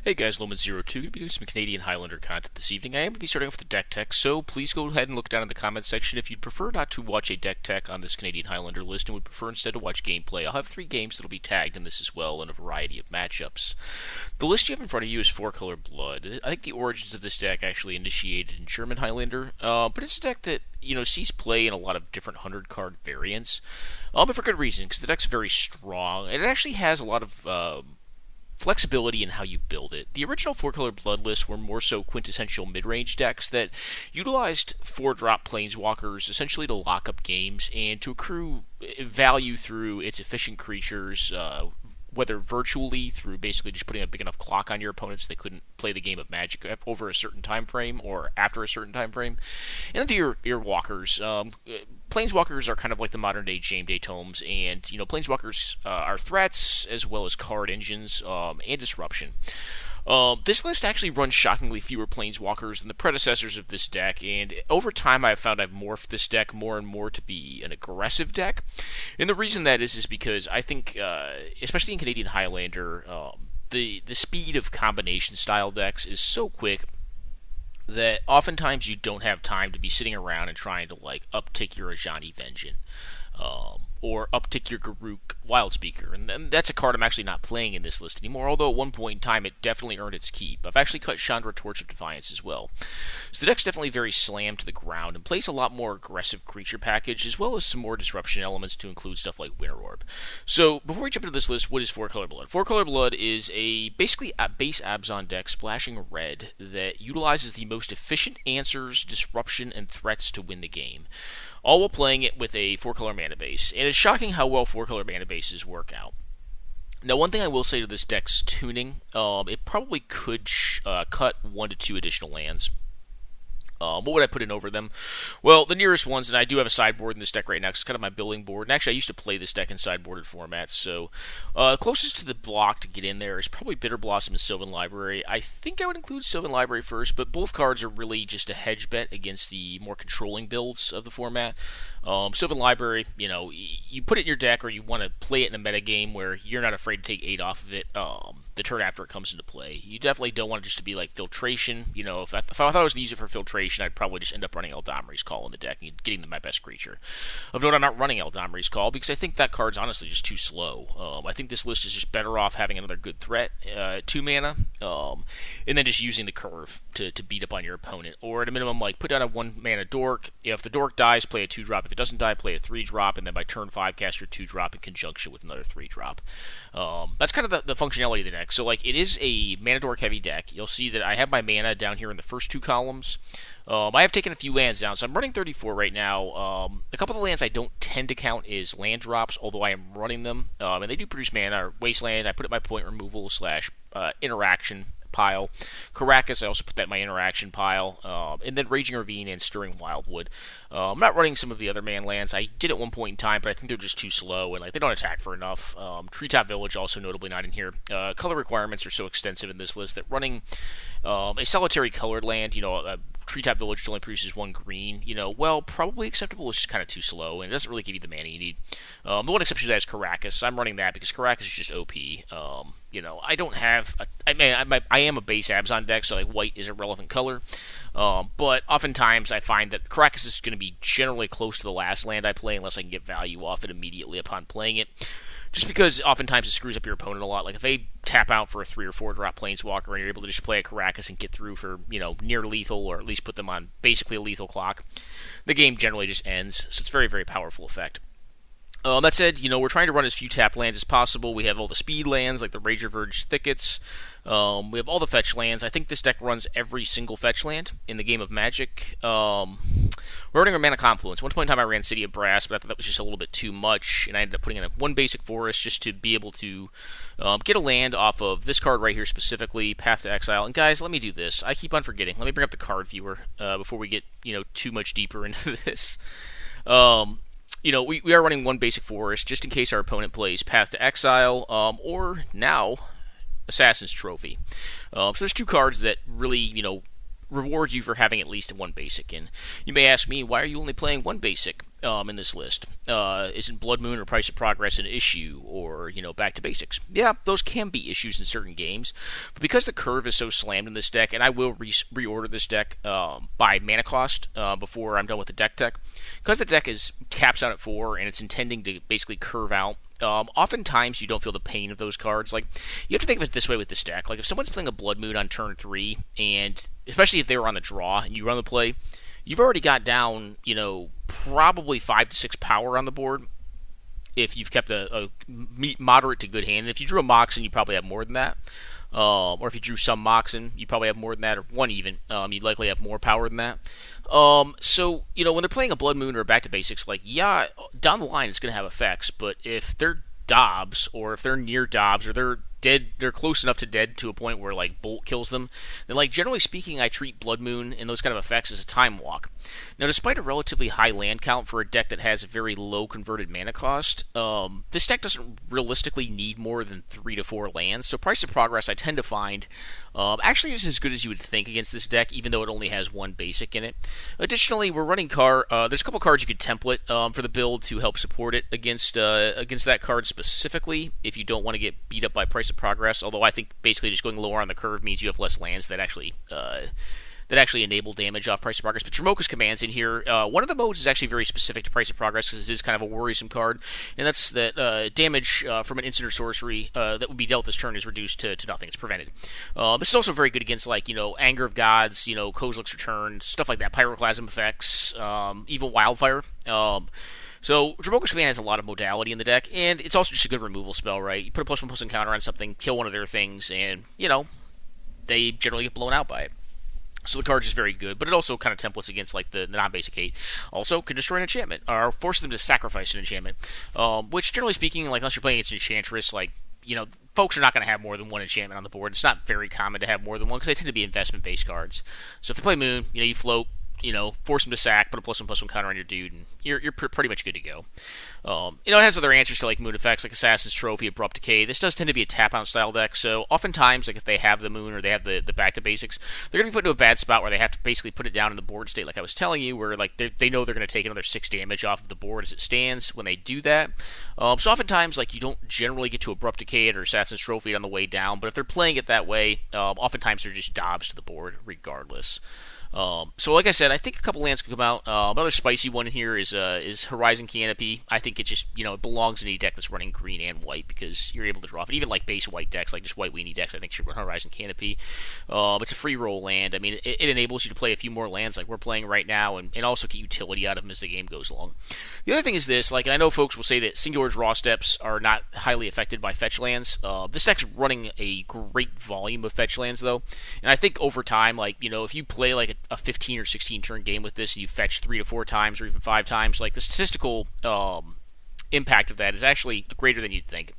Hey guys, Loman02, going to be doing some Canadian Highlander content this evening. I am going to be starting off with the deck tech, so please go ahead and look down in the comments section if you'd prefer not to watch a deck tech on this Canadian Highlander list and would prefer instead to watch gameplay. I'll have 3 games that'll be tagged in this as well in a variety of matchups. The list you have in front of you is 4-color Blood. I think the origins of this deck actually initiated in German Highlander, but it's a deck that sees play in a lot of different 100-card variants, but for good reason, because the deck's very strong, and it actually has a lot of flexibility in how you build it. The original 4-color Blood lists were more so quintessential mid-range decks that utilized 4-drop planeswalkers essentially to lock up games and to accrue value through its efficient creatures, whether virtually through basically just putting a big enough clock on your opponents they couldn't play the game of Magic over a certain time frame or after a certain time frame. And then your walkers. Planeswalkers are kind of like the modern-day Game-Day tomes, and Planeswalkers are threats as well as card engines and disruption. This list actually runs shockingly fewer Planeswalkers than the predecessors of this deck, and over time I've found I've morphed this deck more and more to be an aggressive deck. And the reason that is because I think, especially in Canadian Highlander, the speed of combination-style decks is so quick that oftentimes you don't have time to be sitting around and trying to uptick your Ajani Vengeance, or uptick your Garruk Wildspeaker, and that's a card I'm actually not playing in this list anymore, although at one point in time it definitely earned its keep. I've actually cut Chandra Torch of Defiance as well. So the deck's definitely very slammed to the ground and plays a lot more aggressive creature package, as well as some more disruption elements to include stuff like Winter Orb. So before we jump into this list, what is 4-color Blood? 4-color Blood is basically a base Abzan deck splashing red that utilizes the most efficient answers, disruption, and threats to win the game, all while playing it with a 4-color mana base. And it's shocking how well 4-color mana bases work out. Now, one thing I will say to this deck's tuning, it probably could cut 1 to 2 additional lands. What would I put in over them? Well, the nearest ones, and I do have a sideboard in this deck right now, 'cause it's kind of my building board. And actually, I used to play this deck in sideboarded formats, so closest to the block to get in there is probably Bitter Blossom and Sylvan Library. I think I would include Sylvan Library first, but both cards are really just a hedge bet against the more controlling builds of the format. Sylvan Library, you put it in your deck, or you want to play it in a meta game where you're not afraid to take 8 off of it the turn after it comes into play. You definitely don't want it just to be like filtration. If I thought I was going to use it for filtration, I'd probably just end up running Eldamri's Call in the deck and getting my best creature. Of note, I'm not running Eldamri's Call because I think that card's honestly just too slow. I think this list is just better off having another good threat, 2 mana, and then just using the curve to beat up on your opponent. Or at a minimum, put down a 1 mana Dork. If the Dork dies, play a 2-drop. If it doesn't die, play a 3-drop, and then by turn 5, cast your 2-drop in conjunction with another 3-drop. That's kind of the functionality of the deck. So, it is a mana Dork heavy deck. You'll see that I have my mana down here in the first 2 columns. I have taken a few lands down, so I'm running 34 right now. A couple of the lands I don't tend to count as land drops, although I am running them, and they do produce mana. Wasteland, I put it in my point removal / interaction pile. Caracas, I also put that in my interaction pile. And then Raging Ravine and Stirring Wildwood. I'm not running some of the other man lands. I did at one point in time, but I think they're just too slow, and they don't attack for enough. Treetop Village also notably not in here. Color requirements are so extensive in this list that running a solitary colored land, Treetop Village only produces 1 green, probably acceptable. It's just kind of too slow, and it doesn't really give you the mana you need. The one exception to that is Caracas. I'm running that because Caracas is just OP. I don't have... I am a base Abzan deck, so white is a relevant color. But oftentimes I find that Caracas is going to be generally close to the last land I play unless I can get value off it immediately upon playing it. Just because oftentimes it screws up your opponent a lot. If they tap out for a 3 or 4 drop Planeswalker and you're able to just play a Caracas and get through for, near lethal, or at least put them on basically a lethal clock, the game generally just ends. So it's a very, very powerful effect. That said, we're trying to run as few tap lands as possible. We have all the speed lands, like the Rager Verge Thickets. We have all the fetch lands. I think this deck runs every single fetch land in the game of Magic. We're running a Mana Confluence. One point in time I ran City of Brass, but I thought that was just a little bit too much, and I ended up putting in 1 basic forest just to be able to get a land off of this card right here specifically, Path to Exile. And guys, let me do this. I keep on forgetting. Let me bring up the card viewer before we get too much deeper into this. We are running 1 basic forest just in case our opponent plays Path to Exile, or now Assassin's Trophy. So there's 2 cards that really, rewards you for having at least one basic. And you may ask me, why are you only playing one basic in this list? Isn't Blood Moon or Price of Progress an issue, or back to basics? Yeah, those can be issues in certain games, but because the curve is so slammed in this deck, and I will reorder this deck by mana cost before I'm done with the deck tech, because the deck is caps out at 4 and it's intending to basically curve out. Oftentimes you don't feel the pain of those cards. Like, you have to think of it this way with this deck. Like, if someone's playing a Blood Moon on turn 3, and especially if they were on the draw and you run the play, you've already got down, probably 5 to 6 power on the board if you've kept a moderate to good hand. And if you drew a Moxen, you probably have more than that. Or if you drew some Moxen, you probably have more than that, or one even. You'd likely have more power than that. So, when they're playing a Blood Moon or a Back to Basics, like, yeah, down the line it's going to have effects, but if they're Dobbs, or if they're near Dobbs, or they're dead, they're close enough to dead to a point where, like, Bolt kills them, then, like, generally speaking, I treat Blood Moon and those kind of effects as a time walk. Now, despite a relatively high land count for a deck that has a very low converted mana cost, this deck doesn't realistically need more than 3 to 4 lands, so Price of Progress I tend to find actually is as good as you would think against this deck, even though it only has one basic in it. Additionally, we're running there's a couple cards you could template for the build to help support it against that card specifically, if you don't want to get beat up by Price of Progress, although I think basically just going lower on the curve means you have less lands that actually enable damage off Price of Progress. But Dromoka's Command's in here. One of the modes is actually very specific to Price of Progress, because it is kind of a worrisome card, and that's that damage from an instant or sorcery that would be dealt this turn is reduced to nothing. It's prevented. This is also very good against, like, Anger of Gods, Kozilek's Return, stuff like that, Pyroclasm effects, even Wildfire. So, Dromoka's Command has a lot of modality in the deck, and it's also just a good removal spell, right? You put a +1/+1 counter on something, kill one of their things, and, they generally get blown out by it. So the card is very good, but it also kind of templates against, like, the non-basic hate. Also, can destroy an enchantment, or force them to sacrifice an enchantment, which, generally speaking, like, unless you're playing against Enchantress, like, folks are not going to have more than one enchantment on the board. It's not very common to have more than one, because they tend to be investment-based cards. So if they play Moon, you float, force them to sack, put a +1/+1 counter on your dude, and you're pretty much good to go. It has other answers to, like, Moon effects, like Assassin's Trophy, Abrupt Decay. This does tend to be a tap-out style deck, so oftentimes, like, if they have the Moon or they have the Back to Basics, they're going to be put into a bad spot where they have to basically put it down in the board state, like I was telling you, where, like, they know they're going to take another 6 damage off of the board as it stands when they do that. So oftentimes, like, you don't generally get to Abrupt Decay or Assassin's Trophy on the way down, but if they're playing it that way, oftentimes they're just Dobbs to the board regardless. So like I said, I think a couple lands could come out. Another spicy one in here is Horizon Canopy. I think it just, it belongs in any deck that's running green and white, because you're able to draw it. Even like base white decks, like just white weenie decks, I think should run Horizon Canopy. It's a free roll land. I mean, it enables you to play a few more lands like we're playing right now, and also get utility out of them as the game goes along. The other thing is this, like, I know folks will say that singular draw steps are not highly affected by fetch lands. This deck's running a great volume of fetch lands, though, and I think over time, like, if you play like a 15 or 16 turn game with this, and you fetch 3 to 4 times or even 5 times, like, the statistical impact of that is actually greater than you'd think.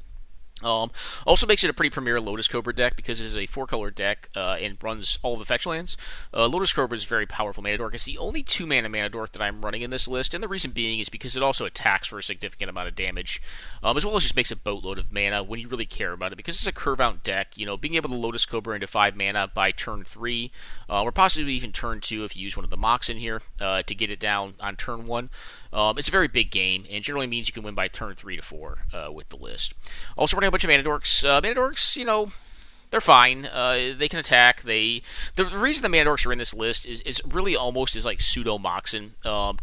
Also makes it a pretty premier Lotus Cobra deck, because it is a 4-color deck and runs all of the fetch lands. Lotus Cobra is a very powerful mana dork. It's the only 2-mana mana dork that I'm running in this list, and the reason being is because it also attacks for a significant amount of damage, as well as just makes a boatload of mana when you really care about it, because it's a curve-out deck. Being able to Lotus Cobra into 5 mana by turn 3, or possibly even turn 2 if you use one of the Mox in here to get it down on turn 1. It's a very big game, and generally means you can win by turn 3 to 4 with the list. Also running a bunch of Mana Dorks. Mana Dorks, they're fine. They can attack. The reason the Mana Dorks are in this list is really almost as like pseudo Moxen.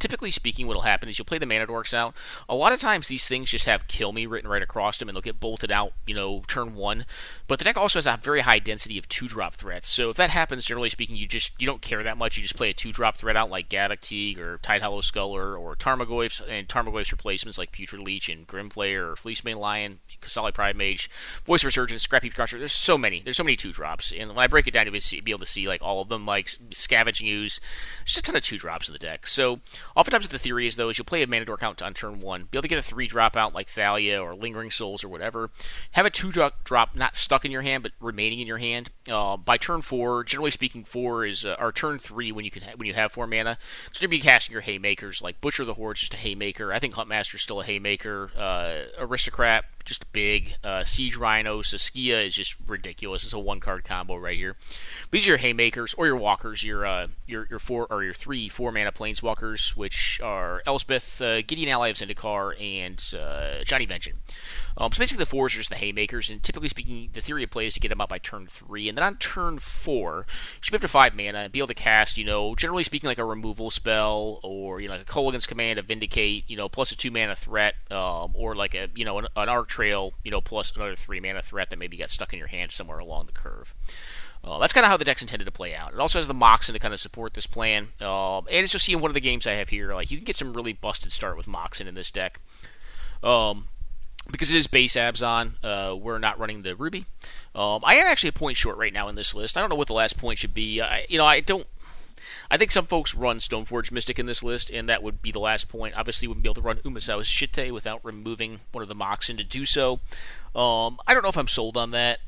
Typically speaking, what'll happen is you'll play the Mana Dorks out. A lot of times these things just have Kill Me written right across them, and they'll get bolted out, turn 1. But the deck also has a very high density of 2-drop threats. So if that happens, generally speaking, you don't care that much. You just play a 2-drop threat out like Gaddock Teague or Tide Hollow Sculler or Tarmogoyfs, and Tarmogoyf's replacements like Putrid Leech and Grimflayer or Fleecebane Lion, Kasali Pride Mage, Voice of Resurgence, Scrappy Crusher. There's so many 2-drops, and when I break it down, you'll be able to see like all of them, like Scavenging Ooze. There's a ton of 2-drops in the deck. So oftentimes what the theory is, though, is you'll play a Mana Dork out on turn 1, be able to get a 3-drop out like Thalia or Lingering Souls or whatever, have a 2-drop not stuck in your hand but remaining in your hand. By turn 4, generally speaking, 4 is or turn 3 when you have 4 mana. So you'll be casting your Haymakers, like Butcher of the Horde, just a Haymaker. I think Huntmaster's still a Haymaker. Aristocrat, just big. Siege Rhino, Saskia is just ridiculous. It's a 1-card combo right here. These are your haymakers or your walkers, your 4 or your 3 4-mana planeswalkers, which are Elspeth, Gideon Ally of Zendikar, and Johnny Vengeance. So basically the 4s are just the haymakers, and typically speaking, the theory of play is to get them out by turn 3, and then on turn 4, you should be up to 5 mana and be able to cast, generally speaking, like a removal spell, or like a Kolaghan's Command, a Vindicate, plus a 2-mana threat, or like an Arc Trail, plus another 3-mana threat that maybe got stuck in your hand somewhere along the curve. That's kind of how the deck's intended to play out. It also has the Moxen to kind of support this plan, and as you'll see in one of the games I have here, like you can get some really busted start with Moxen in this deck. Because it is base Abzan, we're not running the Ruby. I am actually a point short right now in this list. I don't know what the last point should be. I think some folks run Stoneforge Mystic in this list, and that would be the last point. Obviously, wouldn't be able to run Umasao's Shitte without removing one of the Moxen to do so. I don't know if I'm sold on that.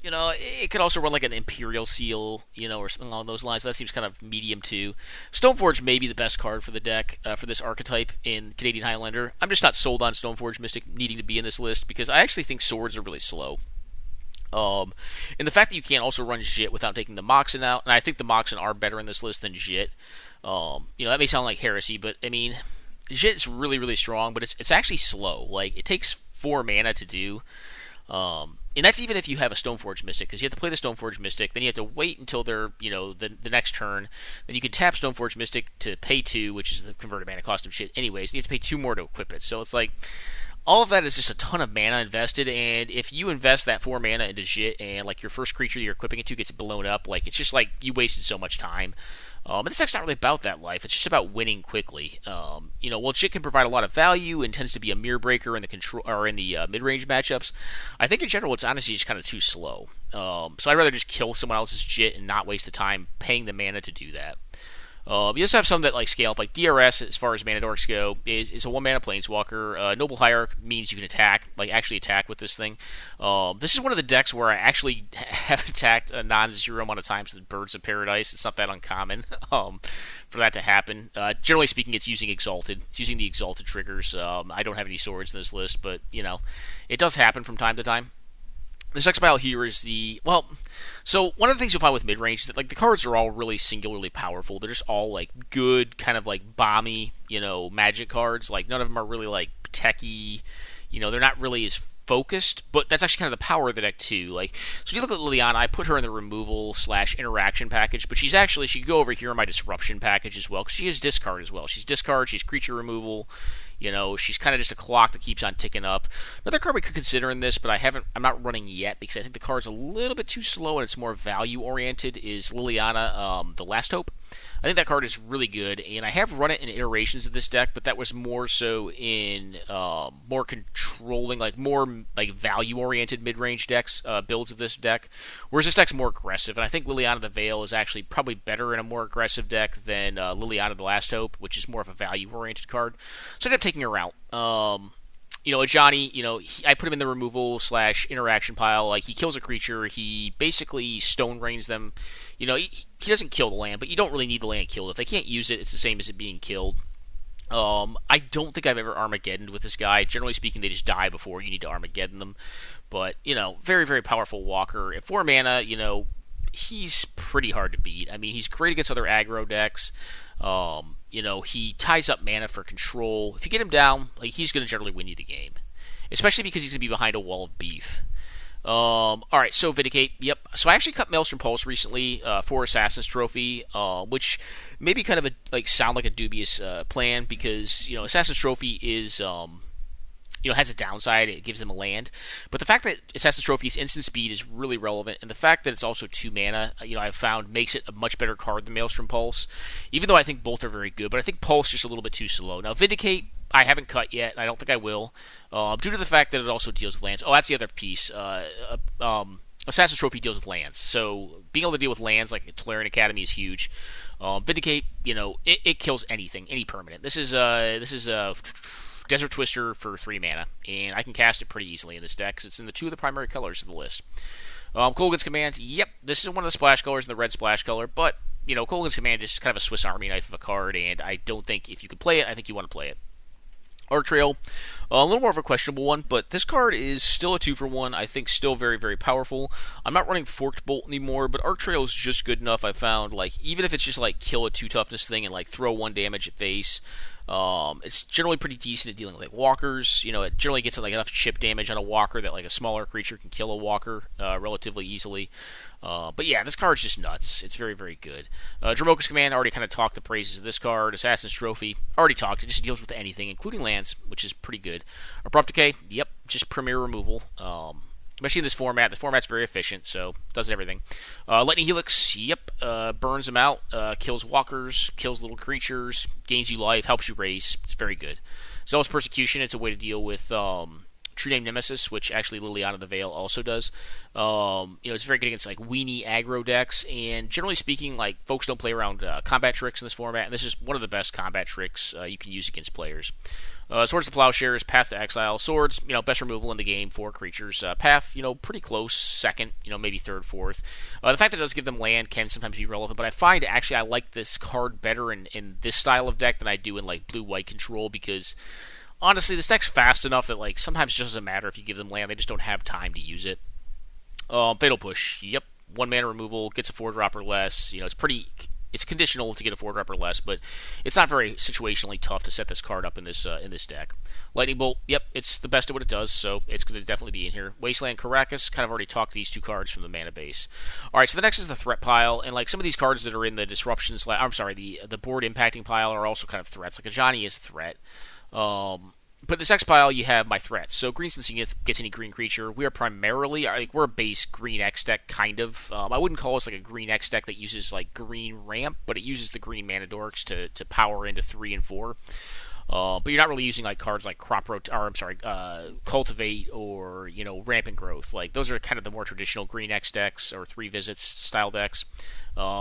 It could also run like an Imperial Seal, or something along those lines, but that seems kind of medium too. Stoneforge may be the best card for the deck, for this archetype in Canadian Highlander. I'm just not sold on Stoneforge Mystic needing to be in this list, because I actually think swords are really slow. And the fact that you can't also run Jit without taking the Moxen out, and I think the Moxen are better in this list than Jit. That may sound like heresy, but I mean, Jit is really, really strong, but it's actually slow. Like, it takes 4 mana to do. And that's even if you have a Stoneforge Mystic, because you have to play the Stoneforge Mystic, then you have to wait until they're, the next turn. Then you can tap Stoneforge Mystic to pay 2, which is the converted mana cost of shit anyways. And you have to pay 2 more to equip it. So it's like, all of that is just a ton of mana invested, and if you invest that 4 mana into shit, and like your first creature you're equipping it to gets blown up, like it's just like you wasted so much time. But this deck's not really about that life. It's just about winning quickly. While Jit can provide a lot of value and tends to be a mirror breaker in the control or in the mid-range matchups, I think in general it's honestly just kind of too slow. So I'd rather just kill someone else's Jit and not waste the time paying the mana to do that. You also have some that like scale up, like DRS as far as mana dorks go is a 1-mana planeswalker. Noble Hierarch means you can actually attack with this thing. This is one of the decks where I actually have attacked a non-zero amount of times with Birds of Paradise. It's not that uncommon for that to happen. Generally speaking, it's using Exalted. It's using the Exalted triggers. I don't have any swords in this list, but it does happen from time to time. This next pile here is so one of the things you'll find with mid-range is that like the cards are all really singularly powerful. They're just all like good, kind of like bomby, magic cards. Like none of them are really like techy, they're not really as focused, but that's actually kind of the power of the deck too. Like, so if you look at Liliana, I put her in the removal/interaction package, but she could go over here in my disruption package as well, because she is discard as well. She's discard, she's creature removal. She's kind of just a clock that keeps on ticking up. Another card we could consider in this, but I'm not running yet because I think the card's a little bit too slow and it's more value oriented, is Liliana, the Last Hope. I think that card is really good, and I have run it in iterations of this deck, but that was more so in more controlling, like more like value-oriented mid-range decks, builds of this deck, whereas this deck's more aggressive, and I think Liliana the Veil is actually probably better in a more aggressive deck than Liliana the Last Hope, which is more of a value-oriented card. So I ended up taking her out. Johnny, I put him in the removal/interaction pile. Like, he kills a creature, he basically stone rains them. He doesn't kill the land, but you don't really need the land killed. If they can't use it, it's the same as it being killed. I don't think I've ever Armageddoned with this guy. Generally speaking, they just die before you need to Armageddon them. But, very, very powerful walker. At 4 mana, he's pretty hard to beat. I mean, he's great against other aggro decks. He ties up mana for control. If you get him down, like, he's going to generally win you the game. Especially because he's going to be behind a wall of beef. Alright, so Vindicate, yep. So I actually cut Maelstrom Pulse recently for Assassin's Trophy, which maybe kind of sound like a dubious plan, because, Assassin's Trophy is, has a downside. It gives them a land. But the fact that Assassin's Trophy's instant speed is really relevant, and the fact that it's also 2 mana, I've found makes it a much better card than Maelstrom Pulse, even though I think both are very good, but I think Pulse is just a little bit too slow. Now, Vindicate, I haven't cut yet, and I don't think I will, due to the fact that it also deals with lands. Oh, that's the other piece. Assassin's Trophy deals with lands, so being able to deal with lands like Tolarian Academy is huge. Vindicate, it kills anything, any permanent. This is Desert Twister for 3 mana, and I can cast it pretty easily in this deck because it's in the 2 of the primary colors of the list. Kolaghan's Command, yep, this is one of the splash colors in the red splash color, but, Kolaghan's Command is kind of a Swiss Army knife of a card, and I don't think if you could play it, I think you want to play it. Arc Trail, A little more of a questionable one, but this card is still a 2-for-1. I think still very, very powerful. I'm not running Forked Bolt anymore, but Arc Trail is just good enough. I found, like, even if it's just like kill a 2 toughness thing and like throw 1 damage at face, it's generally pretty decent at dealing with like walkers. It generally gets like enough chip damage on a walker that like a smaller creature can kill a walker relatively easily. But yeah, this card's just nuts. It's very, very good. Dromoka's Command, already kind of talked the praises of this card. Assassin's Trophy, already talked. It just deals with anything, including lands, which is pretty good. Abrupt Decay, yep, just premier removal. Especially in this format. The format's very efficient, so does everything. Lightning Helix, yep, burns them out, kills walkers, kills little creatures, gains you life, helps you race. It's very good. Zealous Persecution, it's a way to deal with True Name Nemesis, which actually Liliana the Veil also does. It's very good against like weenie aggro decks, and generally speaking, like folks don't play around combat tricks in this format, and this is one of the best combat tricks you can use against players. Swords to Plowshares, Path to Exile. Swords, best removal in the game for creatures. Path, pretty close, second, maybe third, fourth. The fact that it does give them land can sometimes be relevant, but I find actually I like this card better in this style of deck than I do in like blue-white control, because honestly, this deck's fast enough that like sometimes it just doesn't matter if you give them land; they just don't have time to use it. Fatal Push, yep, 1 mana removal, gets a 4-drop or less. It's conditional to get a 4-drop or less, but it's not very situationally tough to set this card up in this deck. Lightning Bolt, yep, it's the best at what it does, so it's going to definitely be in here. Wasteland Caracas, kind of already talked these 2 cards from the mana base. All right, so the next is the threat pile, and like some of these cards that are in the disruptions, the board impacting pile are also kind of threats. Like Ajani is a threat. But this X pile, you have my threats. So Green Insignia gets any green creature. We are primarily, we're a base green X deck, kind of. I wouldn't call us like a green X deck that uses like green ramp, but it uses the green mana dorks to power into 3 and 4. But you're not really using like cards like Cultivate or Rampant Growth. Like those are kind of the more traditional green X decks or 3 visits style decks.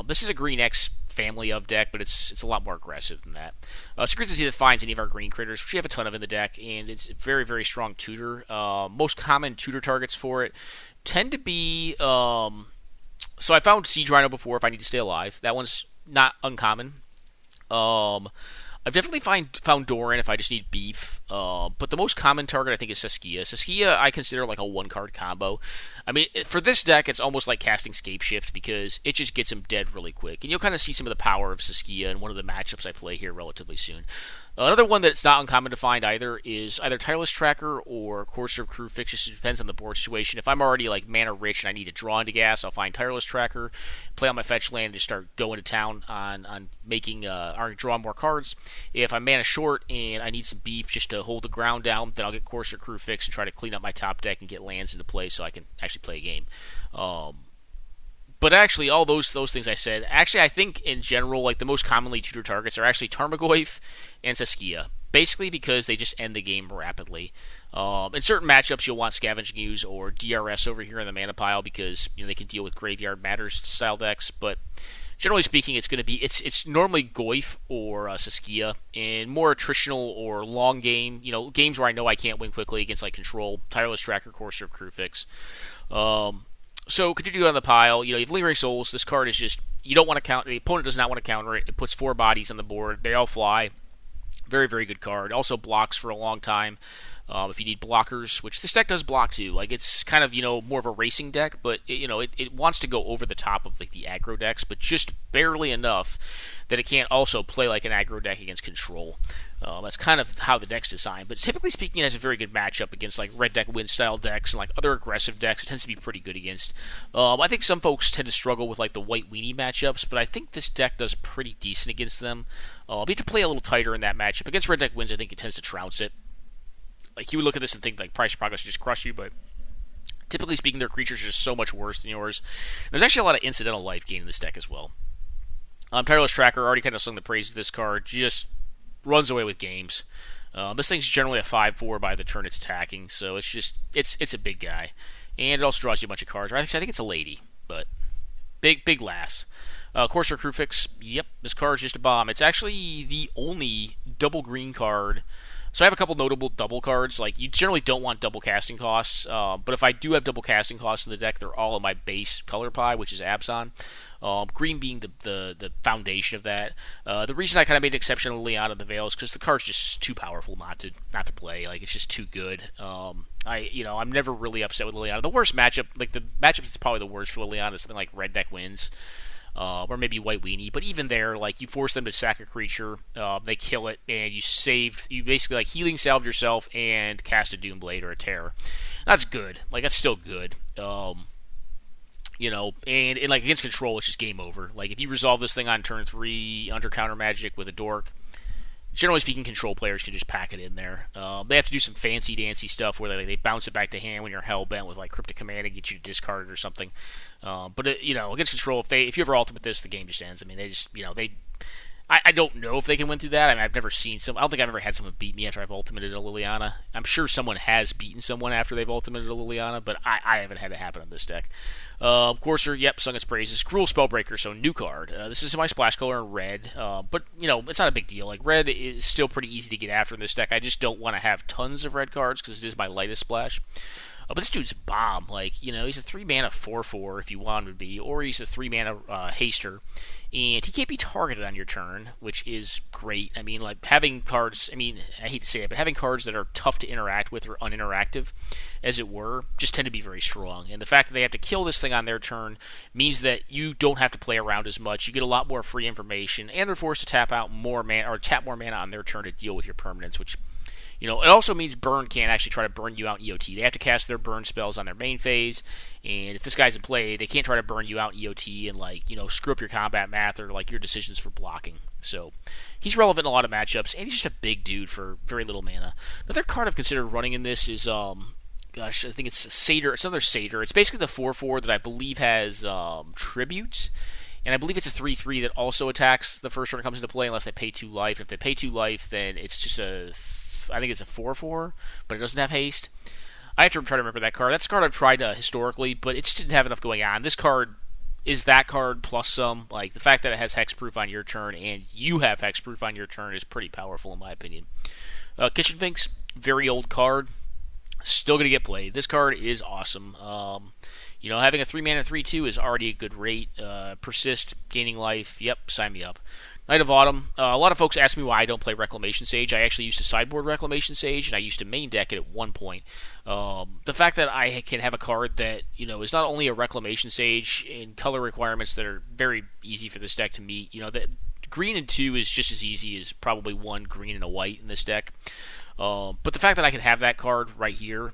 This is a green X family of deck, but it's a lot more aggressive than that. Secrecy that finds any of our green critters, which we have a ton of in the deck, and it's a very, very strong tutor. Most common tutor targets for it tend to be. So I found Siege Rhino before if I need to stay alive. That one's not uncommon. I've definitely found Doran if I just need beef. But the most common target I think is Saskia. Saskia I consider like a 1-card combo. I mean, for this deck, it's almost like casting Scapeshift because it just gets him dead really quick. And you'll kind of see some of the power of Saskia in one of the matchups I play here relatively soon. Another one that's not uncommon to find either is either Tireless Tracker or Courser of Crew Fix. It depends on the board situation. If I'm already like mana rich and I need to draw into gas, I'll find Tireless Tracker, play on my fetch land, and just start going to town on making or draw more cards. If I'm mana short and I need some beef just to hold the ground down, then I'll get Courser Crew Fix and try to clean up my top deck and get lands into play so I can actually play a game. But actually, all those things I said, actually, I think in general, like the most commonly tutor targets are actually Tarmogoyf and Saskia, basically because they just end the game rapidly. In certain matchups, you'll want Scavenging Ooze or DRS over here in the mana pile because they can deal with Graveyard Matters style decks. But generally speaking, it's going to be it's normally Goyf or Saskia. In more attritional or long game, games where I know I can't win quickly against like Control, Tireless Tracker, Courser of Crew Fix. So continue on the pile. You have Lingering Souls. This card is just you don't want to counter. The opponent does not want to counter it. It puts 4 bodies on the board. They all fly. Very, very good card. Also blocks for a long time. If you need blockers, which this deck does block too. Like it's kind of more of a racing deck, but it wants to go over the top of like the aggro decks, but just barely enough that it can't also play like an aggro deck against Control. That's kind of how the deck's designed. But typically speaking, it has a very good matchup against like red deck win style decks and like other aggressive decks. It tends to be pretty good against. I think some folks tend to struggle with like the white weenie matchups, but I think this deck does pretty decent against them. You have to play a little tighter in that matchup. Against red deck wins, I think it tends to trounce it. Like you would look at this and think like Price of Progress would just crush you, but typically speaking, their creatures are just so much worse than yours. There's actually a lot of incidental life gain in this deck as well. Tireless Tracker already kind of sung the praise of this card. Just runs away with games. This thing's generally a 5/4 by the turn it's attacking, so it's a big guy, and it also draws you a bunch of cards. I think it's a lady, but big lass. Courser Crewfix. Yep, this card's just a bomb. It's actually the only double green card So I have a couple notable double cards. Like, you generally don't want double casting costs, but if I do have double casting costs in the deck, they're all in my base color pie, which is Abzan. Green being the foundation of that. The reason I kind of made an exception of Liliana the Veil is because the card's just too powerful not to play. Like, it's just too good. I'm never really upset with Liliana. The worst matchup, like the matchup that's probably the worst for Liliana is something like Red Deck Wins. Or maybe White Weenie, but even there, like, you force them to sack a creature, they kill it, and you basically like healing salve yourself and cast a Doomblade or a Terror. That's good. Like, that's still good. And like against control, it's just game over. Like, if you resolve this thing on turn 3 under counter magic with a dork, generally speaking, control players can just pack it in there. They have to do some fancy dancy stuff where they bounce it back to hand when you're hellbent with like Cryptic Command and get you to discard it or something. But against control, if you ever ultimate this, the game just ends. I mean, I don't know if they can win through that. I mean, I've never seen I don't think I've ever had someone beat me after I've ultimated a Liliana. I'm sure someone has beaten someone after they've ultimated a Liliana, but I haven't had it happen on this deck. Courser, yep, sung its praises. Cruel Spellbreaker, so new card. This is my splash color in red, but it's not a big deal. Like, red is still pretty easy to get after in this deck. I just don't want to have tons of red cards because it is my lightest splash. But this dude's a bomb. Like, he's a 3-mana 4/4 if you want him to be, or he's a 3-mana haster, and he can't be targeted on your turn, which is great. I mean, like, having cards, I hate to say it, but having cards that are tough to interact with or uninteractive, as it were, just tend to be very strong. And the fact that they have to kill this thing on their turn means that you don't have to play around as much. You get a lot more free information, and they're forced to tap more mana on their turn to deal with your permanents, which, it also means burn can't actually try to burn you out in EOT. They have to cast their burn spells on their main phase, and if this guy's in play, they can't try to burn you out in EOT and, screw up your combat math or, like, your decisions for blocking. So, he's relevant in a lot of matchups, and he's just a big dude for very little mana. Another card I've considered running in this is, I think it's a Satyr. It's another Satyr. It's basically the 4/4 that I believe has Tribute, and I believe it's a 3/3 that also attacks the first turn it comes into play unless they pay 2 life. If they pay 2 life, then it's just I think it's a 4/4, but it doesn't have haste. I have to try to remember that card. That's a card I've tried historically, but it just didn't have enough going on. This card is that card plus some. Like, the fact that it has hexproof on your turn and you have hexproof on your turn is pretty powerful in my opinion. Kitchen Finks, very old card, still going to get played. This card is awesome. Having a 3-mana 3/2 is already a good rate. Persist, gaining life, yep, sign me up. Night of Autumn. A lot of folks ask me why I don't play Reclamation Sage. I actually used to sideboard Reclamation Sage, and I used to main deck it at one point. The fact that I can have a card that is not only a Reclamation Sage in color requirements that are very easy for this deck to meet. That green and 2 is just as easy as probably 1 green and a white in this deck. But the fact that I can have that card right here,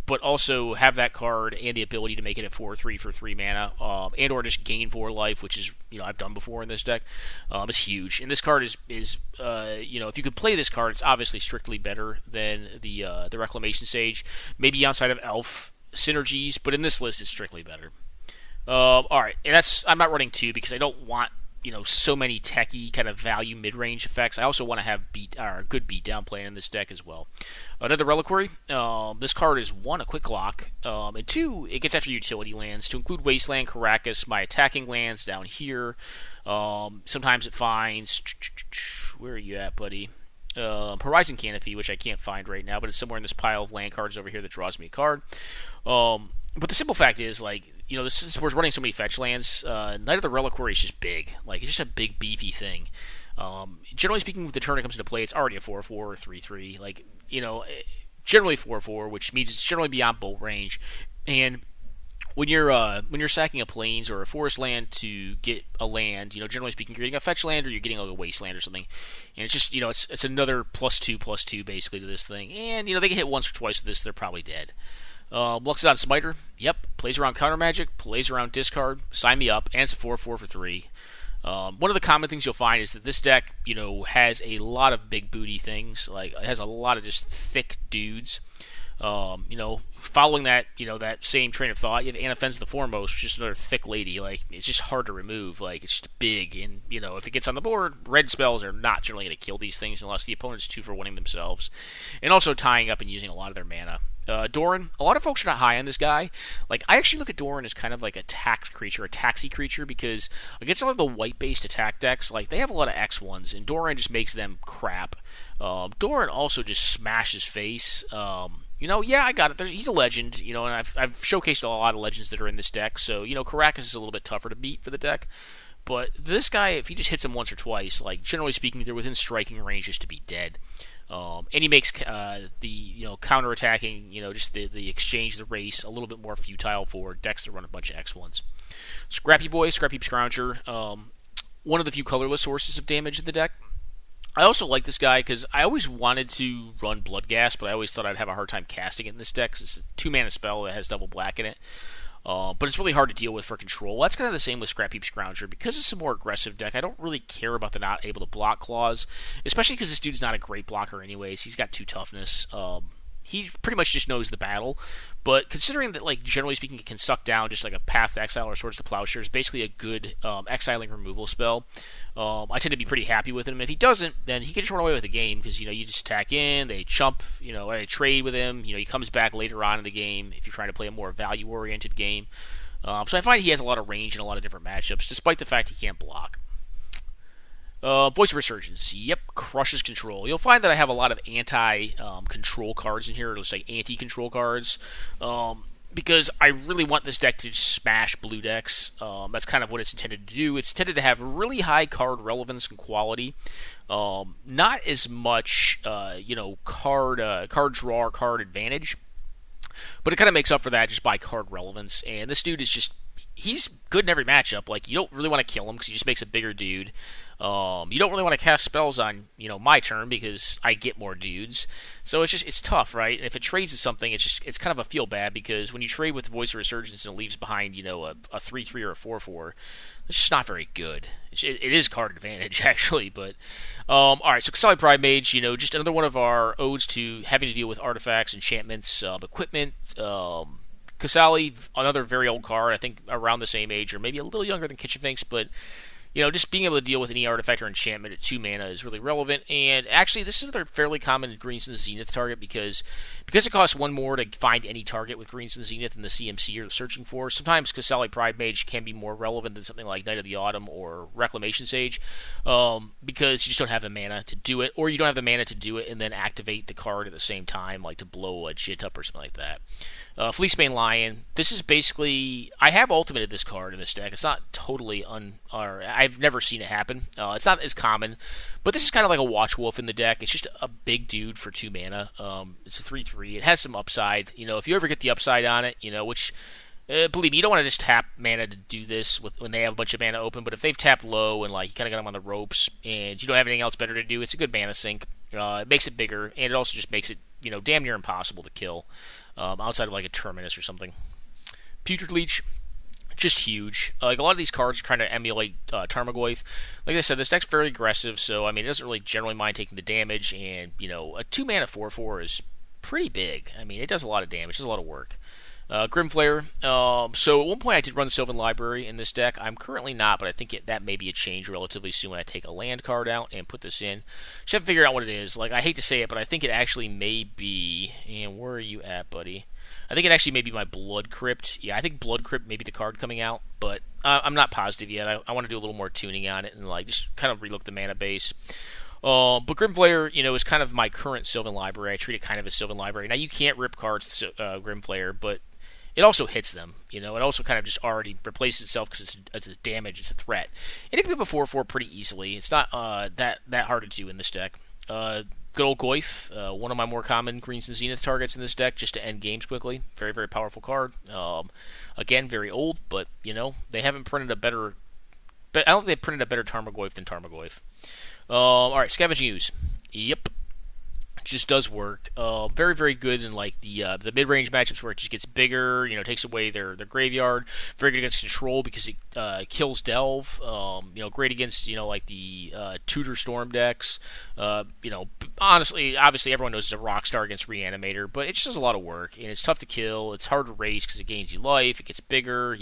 but also have that card and the ability to make it a 4/3 for 3 mana, and or just gain 4 life, which is I've done before in this deck, is huge. And this card is if you can play this card, it's obviously strictly better than the Reclamation Sage, maybe outside of Elf synergies, but in this list, it's strictly better. All right, and I'm not running 2 because I don't want so many techie kind of value mid-range effects. I also want to have good beatdown play in this deck as well. Another Reliquary. This card is 1, a quick lock, and 2, it gets after utility lands, to include Wasteland, Caracas, my attacking lands down here. Sometimes it finds, where are you at, buddy? Horizon Canopy, which I can't find right now, but it's somewhere in this pile of land cards over here that draws me a card. But the simple fact is, since we're running so many fetch lands, Night of the Reliquary is just big. Like, it's just a big, beefy thing. Generally speaking, with the turn it comes into play, it's already a 4/4 or 3/3. Like, generally 4/4, which means it's generally beyond bolt range. And when you're sacking a plains or a forest land to get a land, generally speaking, you're getting a fetch land or you're getting like a wasteland or something. And it's just, it's another +2/+2 basically to this thing. And, they get hit once or twice with this, they're probably dead. Luxodon Smiter, yep, plays around counter magic, plays around discard, sign me up, and it's a 4/4 for 3. One of the common things you'll find is that this deck, has a lot of big booty things. Like, it has a lot of just thick dudes. Following that, that same train of thought, you have Anna the Foremost, which is another thick lady. Like, it's just hard to remove. Like, it's just big, and if it gets on the board, red spells are not generally going to kill these things unless the opponent's 2 for winning themselves, and also tying up and using a lot of their mana. Doran, a lot of folks are not high on this guy. Like, I actually look at Doran as kind of like a taxi creature, because against a lot of the white-based attack decks, like, they have a lot of X1s, and Doran just makes them crap. Doran also just smashes face. Yeah, I got it. He's a legend, and I've showcased a lot of legends that are in this deck, so, Caracas is a little bit tougher to beat for the deck. But this guy, if he just hits him once or twice, like, generally speaking, they're within striking range just to be dead. And he makes the counterattacking, just the exchange, the race, a little bit more futile for decks that run a bunch of X1s. Scrappy Scrounger, one of the few colorless sources of damage in the deck. I also like this guy because I always wanted to run Bloodghast, but I always thought I'd have a hard time casting it in this deck because it's a 2-mana spell that has double black in it. But it's really hard to deal with for control. That's kind of the same with Scrappy Scrounger. Because it's a more aggressive deck, I don't really care about the not able to block clause, especially because this dude's not a great blocker anyways. He's got 2 toughness. He pretty much just knows the battle. But considering that, like, generally speaking, it can suck down just like a Path to Exile or Swords to Plowshare, is basically a good exiling removal spell. I tend to be pretty happy with him. If he doesn't, then he can just run away with the game because, you just attack in, they chump, I trade with him. He comes back later on in the game if you're trying to play a more value-oriented game. So I find he has a lot of range in a lot of different matchups, despite the fact he can't block. Voice of Resurgence. Yep, crushes control. You'll find that I have a lot of anti-control cards in here. It looks like anti-control cards. Because I really want this deck to smash blue decks. That's kind of what it's intended to do. It's intended to have really high card relevance and quality. Not as much, card draw or card advantage. But it kind of makes up for that just by card relevance. And this dude is just... he's good in every matchup. Like, you don't really want to kill him because he just makes a bigger dude. You don't really want to cast spells on, my turn because I get more dudes. So it's tough, right? And if it trades with something, it's kind of a feel bad because when you trade with Voice of Resurgence and it leaves behind, a 3/3 or a 4/4, it's just not very good. It is card advantage, actually, but... Alright, so Kasali Pride Mage, just another one of our odes to having to deal with artifacts, enchantments, equipment, Kasali, another very old card, I think around the same age, or maybe a little younger than Kitchen Finks, but... just being able to deal with any artifact or enchantment at 2 mana is really relevant. And actually, this is another fairly common Greens in the Zenith target because it costs 1 more to find any target with Greens in the Zenith than the CMC you're searching for. Sometimes Kasali Pride Mage can be more relevant than something like Knight of the Autumn or Reclamation Sage because you just don't have the mana to do it, or you don't have the mana to do it and then activate the card at the same time, like to blow a Jit up or something like that. Fleecebane Lion. This is basically... I have ultimated this card in this deck. It's not totally I've never seen it happen. It's not as common, but this is kind of like a Watch Wolf in the deck. It's just a big dude for 2 mana. It's a 3/3. It has some upside. If you ever get the upside on it, which... believe me, you don't want to just tap mana to do this when they have a bunch of mana open, but if they've tapped low and like you kind of got them on the ropes and you don't have anything else better to do, it's a good mana sink. It makes it bigger, and it also just makes it, damn near impossible to kill outside of like a Terminus or something. Putrid Leech, just huge. Like a lot of these cards are trying to emulate Tarmogoyf. Like I said, this deck's very aggressive, so it doesn't really generally mind taking the damage, and a 2 mana 4/4 is pretty big. It does a lot of damage, it does a lot of work. Grimflare. So at one point I did run Sylvan Library in this deck. I'm currently not, but I think that may be a change relatively soon when I take a land card out and put this in. Just have to figure out what it is. Like, I hate to say it, but I think it actually may be... And where are you at, buddy? I think it actually may be my Blood Crypt. Yeah, I think Blood Crypt may be the card coming out, but I'm not positive yet. I want to do a little more tuning on it and like just kind of relook the mana base. But Grimflare, is kind of my current Sylvan Library. I treat it kind of as Sylvan Library. Now, you can't rip cards with Grimflare, but it also hits them. It also kind of just already replaces itself because it's a damage, it's a threat. And it can be up a 4/4 pretty easily. It's not that hard to do in this deck. Good old Goyf, one of my more common Greens and Zenith targets in this deck, just to end games quickly. Very, very powerful card. Again, very old, but, they haven't printed a better... But I don't think they've printed a better Tarmogoyf than Tarmogoyf. Alright, Scavenging Ooze. Yep. just does work. Very, very good in like the mid-range matchups where it just gets bigger. Takes away their graveyard. Very good against control because it kills Delve. Great against like the Tutor Storm decks. Honestly, obviously everyone knows it's a rock star against Reanimator, but it just does a lot of work and it's tough to kill. It's hard to race because it gains you life. It gets bigger.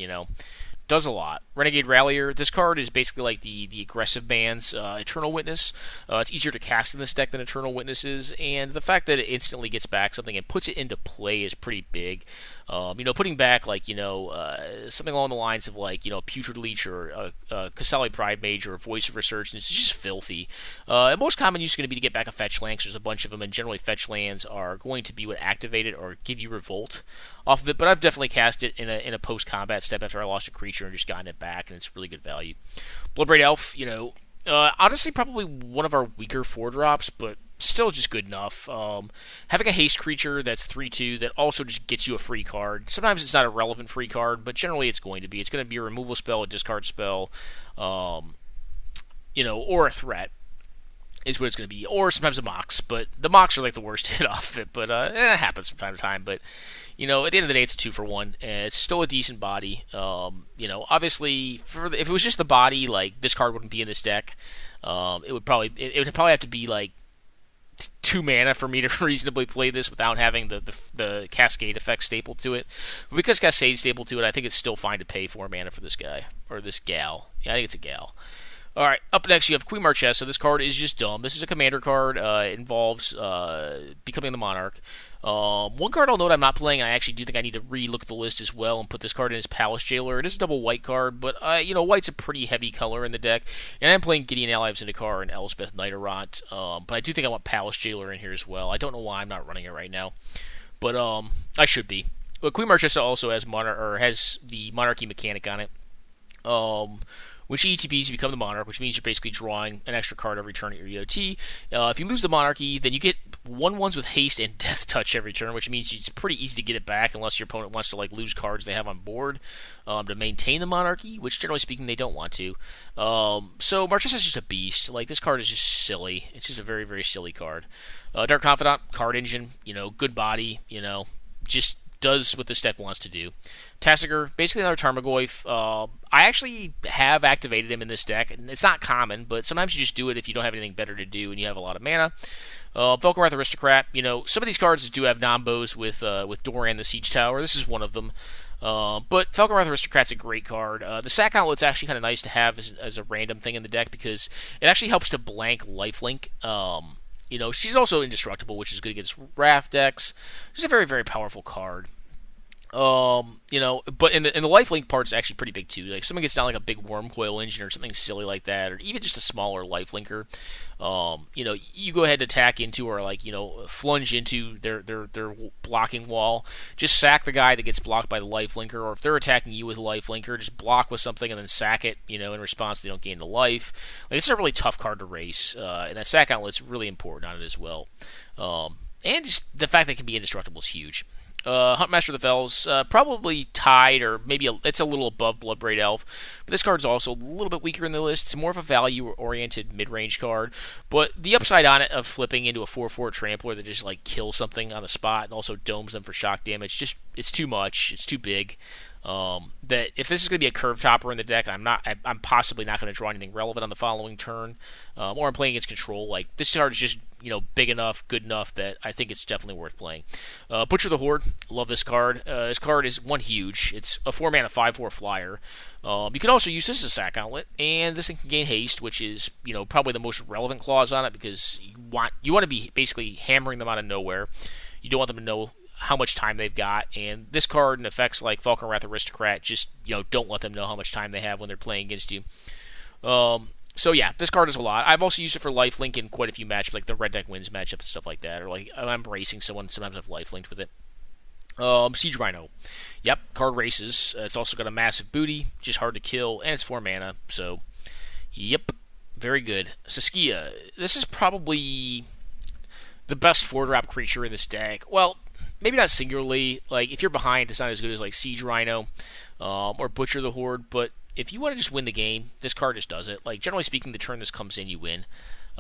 Does a lot. Renegade Rallier. This card is basically like the aggressive man's Eternal Witness. It's easier to cast in this deck than Eternal Witness is, and the fact that it instantly gets back something and puts it into play is pretty big. Putting back like something along the lines of like Putrid Leech or Kasali Pride Mage or Voice of Resurgence is just filthy. Most common use is going to be to get back a fetch land. 'Cause there's a bunch of them, and generally fetch lands are going to be what activate it or give you Revolt off of it. But I've definitely cast it in a post combat step after I lost a creature and just gotten it back, and it's really good value. Bloodbraid Elf, honestly probably one of our weaker 4-drops, but still just good enough. Having a haste creature that's 3/2 that also just gets you a free card. Sometimes it's not a relevant free card, but generally it's going to be. It's going to be a removal spell, a discard spell, or a threat is what it's going to be. Or sometimes a Mox, but the Mox are like the worst hit off of it, but it happens from time to time. But, at the end of the day, it's a 2-for-1. It's still a decent body. Obviously, if it was just the body, like, this card wouldn't be in this deck. It would probably have to be, like, 2 mana for me to reasonably play this without having the Cascade effect stapled to it. But because Cascade's stapled to it, I think it's still fine to pay 4 mana for this guy. Or this gal. Yeah, I think it's a gal. Alright, up next you have Queen Marchesa. This card is just dumb. This is a commander card. It involves becoming the Monarch. One card I'll note I'm not playing, I actually do think I need to re-look at the list as well and put this card in as Palace Jailer. It is a double white card, but white's a pretty heavy color in the deck. And I'm playing Gideon Ally of Zendikar and Elspeth Nighterrot. But I do think I want Palace Jailer in here as well. I don't know why I'm not running it right now. But I should be. But Queen Marchesa also has the Monarchy mechanic on it. When she ETBs, you become the Monarch, which means you're basically drawing an extra card every turn at your EOT. If you lose the Monarchy, then you get 1/1s with haste and death touch every turn, which means it's pretty easy to get it back unless your opponent wants to like lose cards they have on board to maintain the Monarchy, which generally speaking they don't want to. So Marchesa is just a beast. Like, this card is just silly. It's just a very, very silly card. Dark Confidant, card engine, good body, just does what this deck wants to do. Tasigur, basically another Tarmogoyf. I actually have activated him in this deck, and it's not common, but sometimes you just do it if you don't have anything better to do and you have a lot of mana. Velcro Aristocrat, some of these cards do have nombos with Doran the Siege Tower. This is one of them. But Felgarath Aristocrat's a great card. The Sack Outlet's actually kind of nice to have as a random thing in the deck because it actually helps to blank lifelink. She's also indestructible, which is good against Wrath decks. She's a very, very powerful card. But in the lifelink part's actually pretty big too. Like, if someone gets down like a big Wormcoil Engine or something silly like that, or even just a smaller lifelinker, you go ahead and attack into or flunge into their blocking wall. Just sack the guy that gets blocked by the lifelinker, or if they're attacking you with a lifelinker, just block with something and then sack it. In response they don't gain the life. Like, it's a really tough card to race, and that sack outlet's really important on it as well. And just the fact that it can be indestructible is huge. Huntmaster of the Fells, probably tied, or maybe it's a little above Bloodbraid Elf. But this card's also a little bit weaker in the list. It's more of a value-oriented mid-range card. But the upside on it of flipping into a 4/4 Trampler that just kills something on the spot and also domes them for shock damage, it's too much. It's too big. That if this is going to be a curve topper in the deck, I'm possibly not going to draw anything relevant on the following turn, or I'm playing against control. This card is just big enough, good enough that I think it's definitely worth playing. Butcher the Horde, love this card. This card is one huge. It's a 4-mana 5/4 flyer. You can also use this as a sack outlet, and this thing can gain haste, which is probably the most relevant clause on it because you want to be basically hammering them out of nowhere. You don't want them to know how much time they've got, and this card and effects like Falcon Wrath Aristocrat just don't let them know how much time they have when they're playing against you. So yeah, this card is a lot. I've also used it for lifelink in quite a few matchups, like the Red Deck Wins matchup and stuff like that, or I'm racing someone, sometimes I've lifelinked with it. Siege Rhino. Yep, card races. It's also got a massive booty, just hard to kill, and it's 4 mana, so yep, very good. Saskia, this is probably the best 4-drop creature in this deck. Well, maybe not singularly. If you're behind, it's not as good as Siege Rhino or Butcher the Horde, but if you want to just win the game, this card just does it. Generally speaking, the turn this comes in, you win.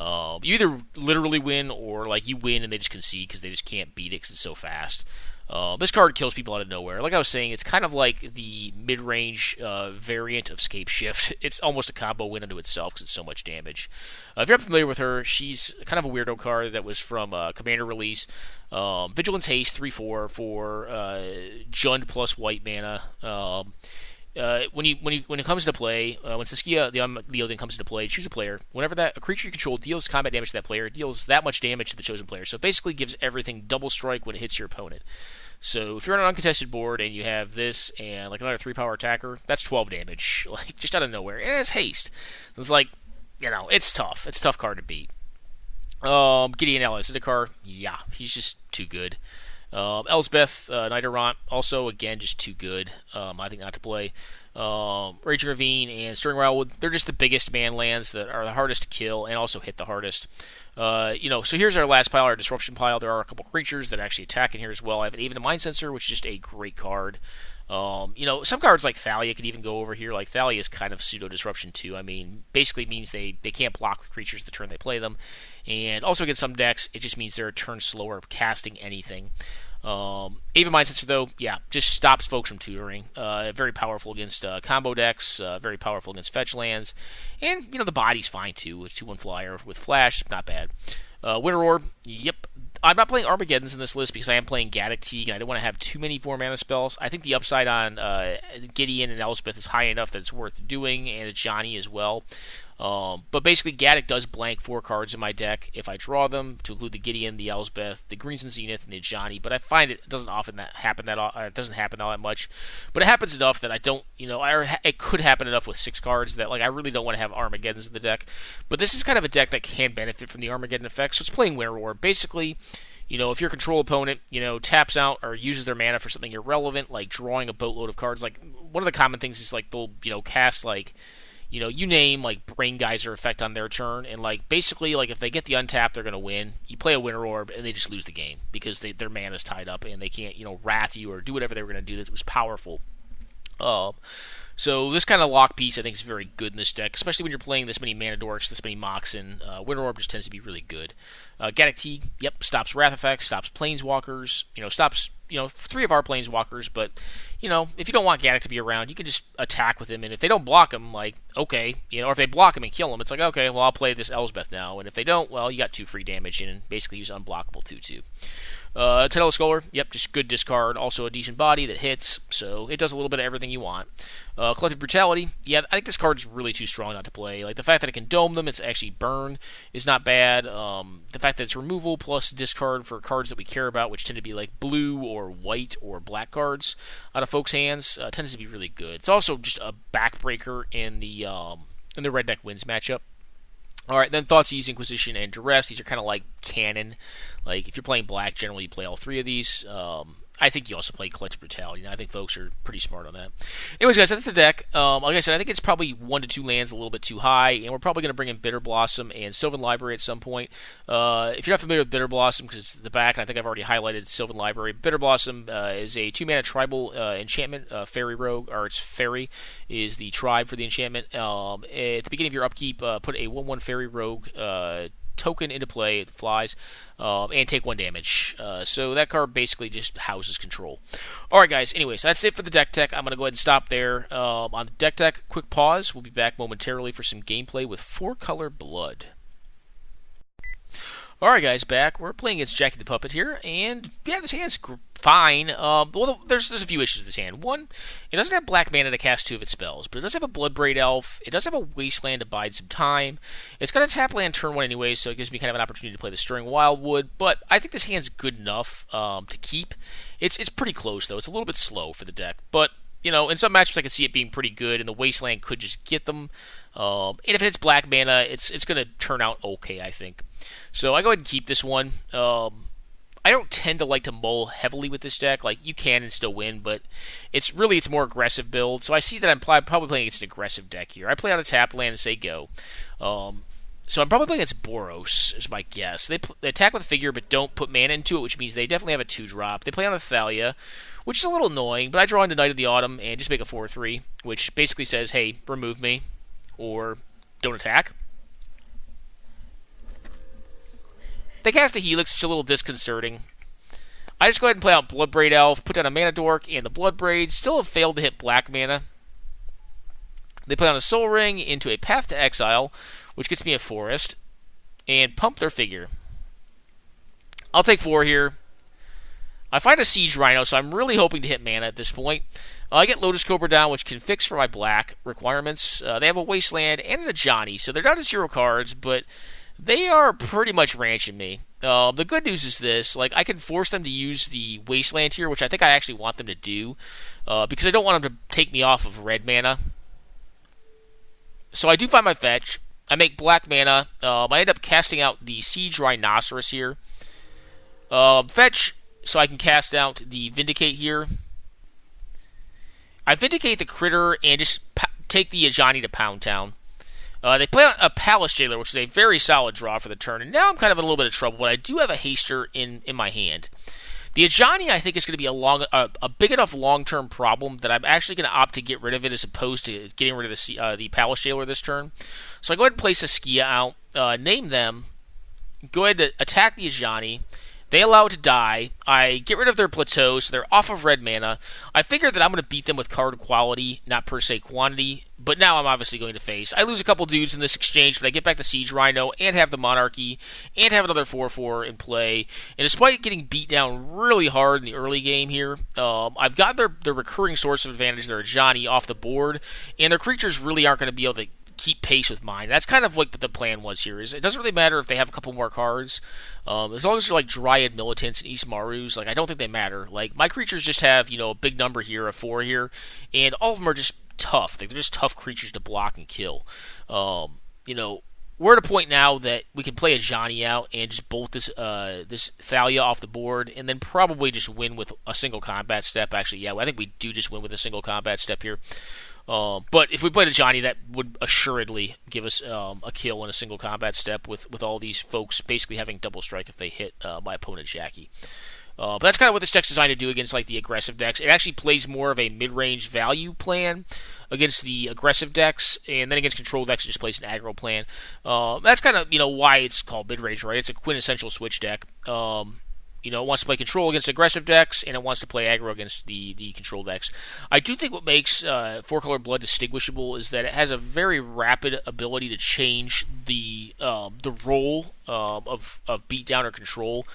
You either literally win or like you win and they just concede because they just can't beat it because it's so fast. This card kills people out of nowhere. Like I was saying, it's kind of like the mid-range variant of Scape Shift. It's almost a combo win unto itself because it's so much damage. If you're not familiar with her, she's kind of a weirdo card that was from Commander release. Vigilance Haste 3/4 for Jund plus white mana. When it comes into play, when Saskia the Unyielding comes into play, choose a player. Whenever a creature you control deals combat damage to that player, it deals that much damage to the chosen player. So it basically gives everything double strike when it hits your opponent. So if you're on an uncontested board and you have this and like another 3-power attacker, that's 12 damage, like just out of nowhere. And it's haste. It's like, it's tough. It's a tough card to beat. Gideon Ellis, Zendikar, yeah, he's just too good. Elsbeth, Nighterrant, also again just too good. I think not to play. Raging Ravine and Stirring Wildwood, they're just the biggest man lands that are the hardest to kill and also hit the hardest. So here's our last pile, our disruption pile. There are a couple creatures that actually attack in here as well. I have even the Mind Sensor, which is just a great card. Some cards like Thalia could even go over here. Like Thalia is kind of pseudo disruption too. I mean, basically means they can't block creatures the turn they play them, and also against some decks it just means they're a turn slower casting anything. Even Mind Sensor though, yeah, just stops folks from tutoring. Very powerful against combo decks. Very powerful against fetch lands, and the body's fine too. With 2/1 flyer with flash, not bad. Winter Orb, yep. I'm not playing Armageddons in this list because I am playing Gaddock Teague, and I don't want to have too many 4-mana spells. I think the upside on Gideon and Elspeth is high enough that it's worth doing, and Johnny as well. But basically, Gaddock does blank 4 cards in my deck if I draw them, to include the Gideon, the Elspeth, the Greens and Zenith, and the Johnny. But I find it doesn't happen all that much. But it happens enough that I don't, it could happen enough with 6 cards that I really don't want to have Armageddons in the deck. But this is kind of a deck that can benefit from the Armageddon effect. So it's playing Winter Orb. Basically, if your control opponent, taps out or uses their mana for something irrelevant, like drawing a boatload of cards, like one of the common things is they'll cast you name Brain Geyser effect on their turn, and basically if they get the untap, they're gonna win. You play a Winter Orb and they just lose the game because their mana's tied up and they can't wrath you or do whatever they were gonna do that was powerful. So this kind of lock piece I think is very good in this deck, especially when you're playing this many Mana Dorks, this many Moxen. Winter Orb just tends to be really good. Gaddock Teague, yep, stops Wrath effects, stops Planeswalkers, stops 3 of our Planeswalkers, but if you don't want Gaddock to be around, you can just attack with him, and if they don't block him, okay, or if they block him and kill him, it's okay, well, I'll play this Elsbeth now, and if they don't, well, you got 2 free damage, and basically he's unblockable 2/2. Titleist Scholar, yep, just good discard, also a decent body that hits, so it does a little bit of everything you want. Collective Brutality, yeah, I think this card is really too strong not to play. The fact that it can dome them, it's actually burn, is not bad. The fact that it's removal plus discard for cards that we care about, which tend to be blue or white or black cards out of folks' hands, tends to be really good. It's also just a backbreaker in the Red Deck Wins matchup. Alright, then Thoughtseize, Inquisition, and Duress. These are kind of like canon. If you're playing black, generally you play all 3 of these. I think you also play Collective Brutality. I think folks are pretty smart on that. Anyways, guys, that's the deck. Like I said, I think it's probably 1 to 2 lands a little bit too high, and we're probably going to bring in Bitter Blossom and Sylvan Library at some point. If you're not familiar with Bitter Blossom, because it's the back, and I think I've already highlighted Sylvan Library, Bitter Blossom is a 2-mana tribal enchantment, fairy rogue, or it's fairy is the tribe for the enchantment. At the beginning of your upkeep, put a 1/1 fairy rogue token into play, it flies, and take 1 damage. So that card basically just houses control. Alright guys, anyways, that's it for the deck tech. I'm going to go ahead and stop there. On the deck tech, quick pause. We'll be back momentarily for some gameplay with 4-color Blood. Alright guys, back. We're playing against Jackie the Puppet here, and yeah, this hand's fine. Well, there's a few issues with this hand. One, it doesn't have black mana to cast 2 of its spells, but it does have a Bloodbraid Elf. It does have a Wasteland to bide some time. It's got a tap land turn 1 anyway, so it gives me kind of an opportunity to play the Stirring Wildwood, but I think this hand's good enough to keep. It's pretty close, though. It's a little bit slow for the deck, but in some matchups I can see it being pretty good, and the Wasteland could just get them. And if it's black mana, it's going to turn out okay, I think. So I go ahead and keep this one. I don't tend to like to mull heavily with this deck. You can and still win, but it's more aggressive build. So I see that I'm probably playing against an aggressive deck here. I play out a tap land and say go. So I'm probably playing against Boros, is my guess. They attack with a figure, but don't put mana into it, which means they definitely have a 2-drop. They play on a Thalia, which is a little annoying, but I draw into Knight of the Autumn and just make a 4/3, which basically says, hey, remove me, or don't attack. They cast a Helix, which is a little disconcerting. I just go ahead and play out Bloodbraid Elf, put down a Mana Dork, and the Bloodbraid still have failed to hit black mana. They play on a Soul Ring into a Path to Exile, which gets me a Forest, and pump their figure. I'll take 4 here. I find a Siege Rhino, so I'm really hoping to hit mana at this point. I get Lotus Cobra down, which can fix for my black requirements. They have a Wasteland and a Johnny, so they're down to 0 cards, but they are pretty much ranching me. The good news is this, like, I can force them to use the Wasteland here, which I think I actually want them to do, because I don't want them to take me off of red mana. So I do find my fetch. I make black mana. I end up casting out the Siege Rhinoceros here. Fetch, so I can cast out the Vindicate here. I Vindicate the Critter and just take the Ajani to Pound Town. They play on a Palace Jailer, which is a very solid draw for the turn, and now I'm kind of in a little bit of trouble, but I do have a Haster in my hand. The Ajani, I think, is going to be a big enough long-term problem that I'm actually going to opt to get rid of it as opposed to getting rid of the Palace Jailer this turn. So I go ahead and place a Skia out, name them, go ahead and attack the Ajani. They allow it to die. I get rid of their plateau, so they're off of red mana. I figure that I'm going to beat them with card quality, not per se quantity, but now I'm obviously going to face. I lose a couple dudes in this exchange, but I get back the Siege Rhino and have the Monarchy and have another 4/4 in play. And despite getting beat down really hard in the early game here, I've got their recurring source of advantage, their Ajani, off the board, and their creatures really aren't going to be able to keep pace with mine. That's kind of like what the plan was here. Is it doesn't really matter if they have a couple more cards, as long as they're like Dryad Militants and Ismarus. Like, I don't think they matter. Like, my creatures just have a big number here, a 4 here, and all of them are just tough. Like, they're just tough creatures to block and kill. We're at a point now that we can play a Johnny out and just bolt this Thalia off the board, and then probably just win with a single combat step. Actually, yeah, I think we do just win with a single combat step here. But if we played a Johnny, that would assuredly give us a kill in a single combat step with all these folks basically having double strike if they hit my opponent Jackie. But that's kind of what this deck's designed to do against like the aggressive decks. It actually plays more of a mid-range value plan against the aggressive decks, and then against control decks it just plays an aggro plan. That's kind of why it's called mid-range, right? It's a quintessential switch deck. It wants to play control against aggressive decks, and it wants to play aggro against the control decks. I do think what makes 4-Color Blood distinguishable is that it has a very rapid ability to change the role of beatdown or control.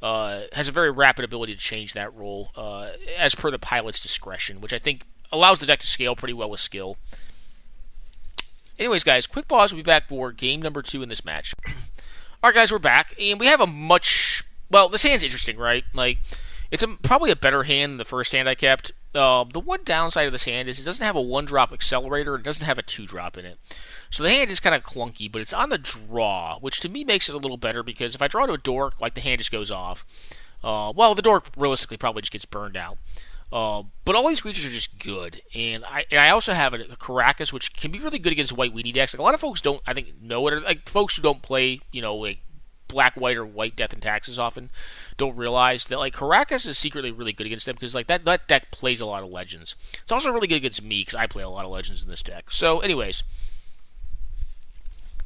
Has a very rapid ability to change that role as per the pilot's discretion, which I think allows the deck to scale pretty well with skill. Anyways, guys, quick pause. We'll be back for game number 2 in this match. Alright, guys, we're back, and we have a much... Well, this hand's interesting, right? Like, it's probably a better hand than the first hand I kept. The one downside of this hand is it doesn't have a 1-drop accelerator. It doesn't have a 2-drop in it. So the hand is kind of clunky, but it's on the draw, which to me makes it a little better because if I draw to a dork, like, the hand just goes off. The dork realistically probably just gets burned out. But all these creatures are just good. And I also have a Caracas, which can be really good against white weenie decks. Like, a lot of folks don't, I think, know it. Like, folks who don't play, like, black, white, or white Death and Taxes often don't realize that, like, Caracas is secretly really good against them because, like, that deck plays a lot of Legends. It's also really good against me because I play a lot of Legends in this deck. So, anyways,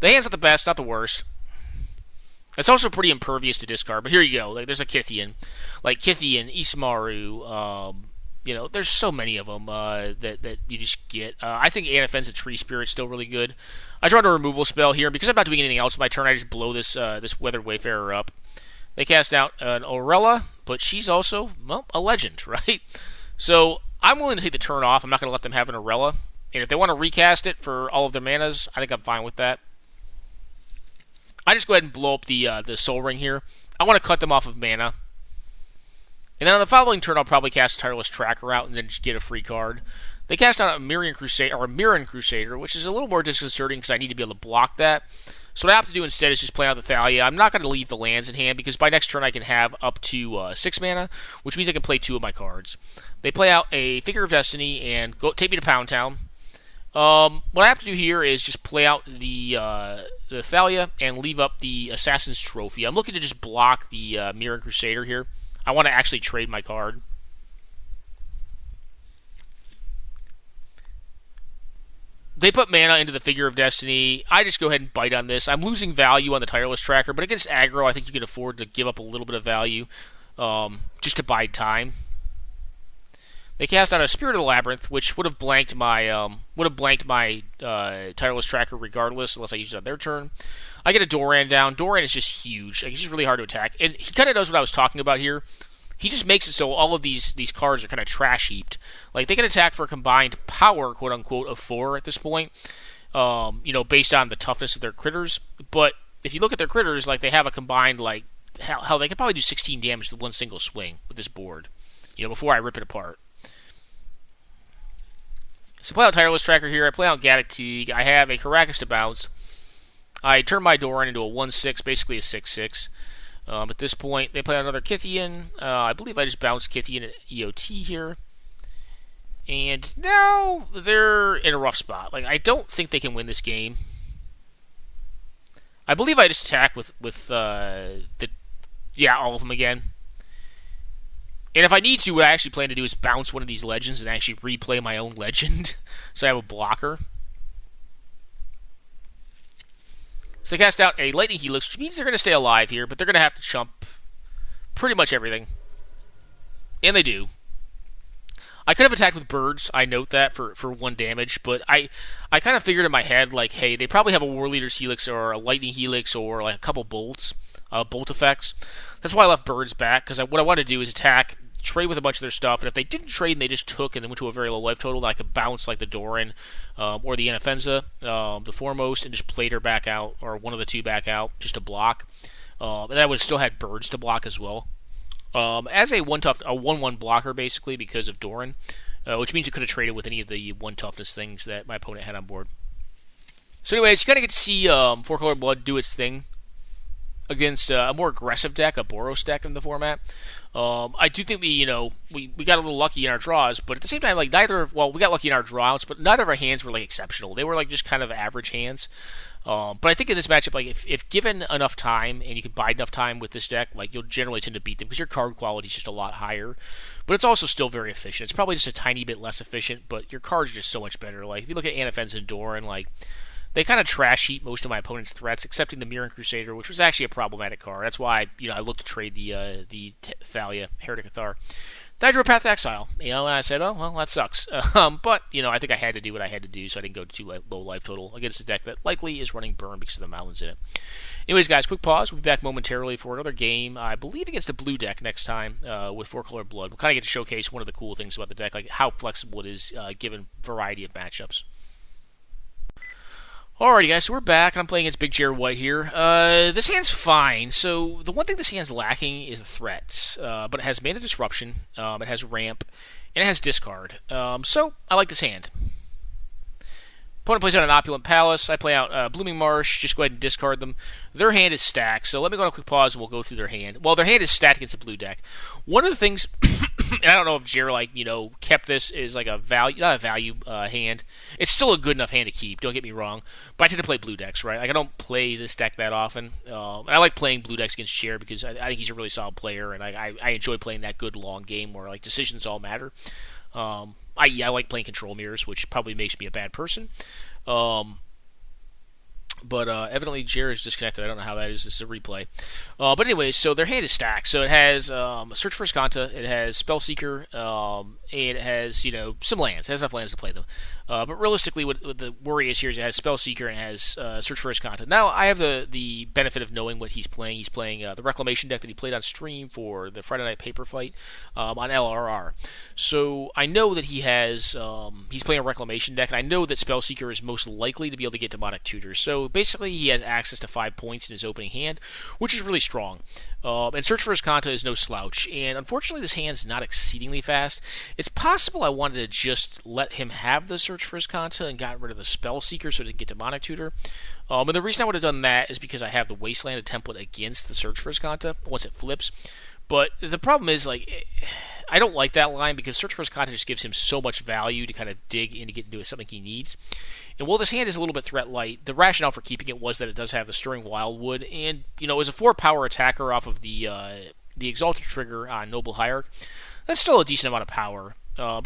the hand's not the best, not the worst. It's also pretty impervious to discard, but here you go. Like, there's a Kythian. Like, Kythian, Ismaru, there's so many of them that you just get. I think Anaffen's Tree Spirit's still really good. I draw a removal spell here, and because I'm not doing anything else with my turn, I just blow this Weathered Wayfarer up. They cast out an Aurella, but she's also, a legend, right? So I'm willing to take the turn off. I'm not going to let them have an Aurella. And if they want to recast it for all of their manas, I think I'm fine with that. I just go ahead and blow up the Soul Ring here. I want to cut them off of mana. And then on the following turn, I'll probably cast a Tireless Tracker out and then just get a free card. They cast out a Mirran Crusader, which is a little more disconcerting because I need to be able to block that. So what I have to do instead is just play out the Thalia. I'm not going to leave the lands in hand because by next turn I can have up to 6 mana, which means I can play 2 of my cards. They play out a Figure of Destiny and take me to Pound Town. What I have to do here is just play out the Thalia and leave up the Assassin's Trophy. I'm looking to just block the Mirran Crusader here. I want to actually trade my card. They put mana into the Figure of Destiny. I just go ahead and bite on this. I'm losing value on the Tireless Tracker, but against aggro, I think you can afford to give up a little bit of value just to bide time. They cast out a Spirit of the Labyrinth, which would have blanked my Tireless Tracker regardless, unless I use it on their turn. I get a Doran down. Doran is just huge. Like, he's just really hard to attack, and he kind of does what I was talking about here. He just makes it so all of these cards are kind of trash heaped. Like, they can attack for a combined power, quote unquote, of 4 at this point. Based on the toughness of their critters. But if you look at their critters, like, they have a combined, like, hell, they could probably do 16 damage with one single swing with this board. Before I rip it apart. So I play out Tireless Tracker here. I play out Gaddock Teague. I have a Caracas to bounce. I turn my Doran into a 1/6, basically a 6/6. At this point, they play out another Kythian. I believe I just bounced Kythian at EOT here. And now they're in a rough spot. Like, I don't think they can win this game. I believe I just attack with all of them again. And if I need to, what I actually plan to do is bounce one of these legends and actually replay my own legend. So I have a blocker. So they cast out a Lightning Helix, which means they're going to stay alive here, but they're going to have to chump pretty much everything. And they do. I could have attacked with birds, I note that, for 1 damage, but I kind of figured in my head, like, hey, they probably have a War Leader's Helix or a Lightning Helix or like a couple bolts, bolt effects. That's why I left birds back, because what I want to do is attack, trade with a bunch of their stuff, and if they didn't trade and they just took and then went to a very low life total, then I could bounce like the Doran or the Anafenza, the Foremost, and just played her back out, or one of the two back out, just to block. And I would have still had birds to block as well. As a 1/1 blocker, basically, because of Doran, which means it could have traded with any of the 1 toughness things that my opponent had on board. So anyways, you kind of get to see 4-color Blood do its thing against a more aggressive deck, a Boros deck in the format. I do think we got a little lucky in our draws, but at the same time, like, we got lucky in our drawouts, but neither of our hands were like exceptional. They were like just kind of average hands. But I think in this matchup, like, if given enough time and you can bide enough time with this deck, like, you'll generally tend to beat them because your card quality is just a lot higher. But it's also still very efficient. It's probably just a tiny bit less efficient, but your cards are just so much better. Like, if you look at Anafenza and Doran, like, they kind of trash heap most of my opponent's threats, excepting the Mirran Crusader, which was actually a problematic card. That's why I looked to trade the Thalia, Heretic Athar. Then I drew a Path to Exile, and I said, oh, well, that sucks. But, I think I had to do what I had to do, so I didn't go to too low life total against a deck that likely is running Burn because of the mountains in it. Anyways, guys, quick pause. We'll be back momentarily for another game, I believe against a blue deck next time with 4-color Blood. We'll kind of get to showcase one of the cool things about the deck, like how flexible it is given variety of matchups. Alrighty, guys, so we're back, and I'm playing against Big Chair White here. This hand's fine. So the one thing this hand's lacking is the threats, but it has Mana Disruption, it has Ramp, and it has Discard. So I like this hand. Opponent plays out an Opulent Palace. I play out Blooming Marsh. Just go ahead and discard them. Their hand is stacked, so let me go on a quick pause and we'll go through their hand. Well, their hand is stacked against a blue deck. One of the things, and I don't know if Jer kept this as like a value, not a value hand. It's still a good enough hand to keep. Don't get me wrong, but I tend to play blue decks, right? Like, I don't play this deck that often, and I like playing blue decks against Jer because I think he's a really solid player, and I enjoy playing that good long game where like decisions all matter. I like playing Control Mirrors, which probably makes me a bad person. But evidently Jer is disconnected. I don't know how that is. This is a replay. But anyways, so their hand is stacked. So it has Search for Azcanta, it has Spellseeker, and it has, some lands. It has enough lands to play them. But realistically, what the worry is here is it has Spellseeker and it has Search for Azcanta. Now, I have the benefit of knowing what he's playing. He's playing the Reclamation deck that he played on stream for the Friday Night Paper Fight on LRR. So I know that he's playing a Reclamation deck, and I know that Spellseeker is most likely to be able to get Demonic Tutor. So basically, he has access to 5 points in his opening hand, which is really strong. And Search for Azcanta is no slouch. And unfortunately, this hand's not exceedingly fast. It's possible I wanted to just let him have the Search for Azcanta and got rid of the Spellseeker so he didn't get Demonic Tutor. And the reason I would have done that is because I have the Wasteland template against the Search for Azcanta once it flips. But the problem is, like, I don't like that line because Search for Azcanta just gives him so much value to kind of dig in to get into something he needs. And while this hand is a little bit threat light, the rationale for keeping it was that it does have the Stirring Wildwood, and as a 4-power attacker off of the Exalted trigger on Noble Hierarch, that's still a decent amount of power.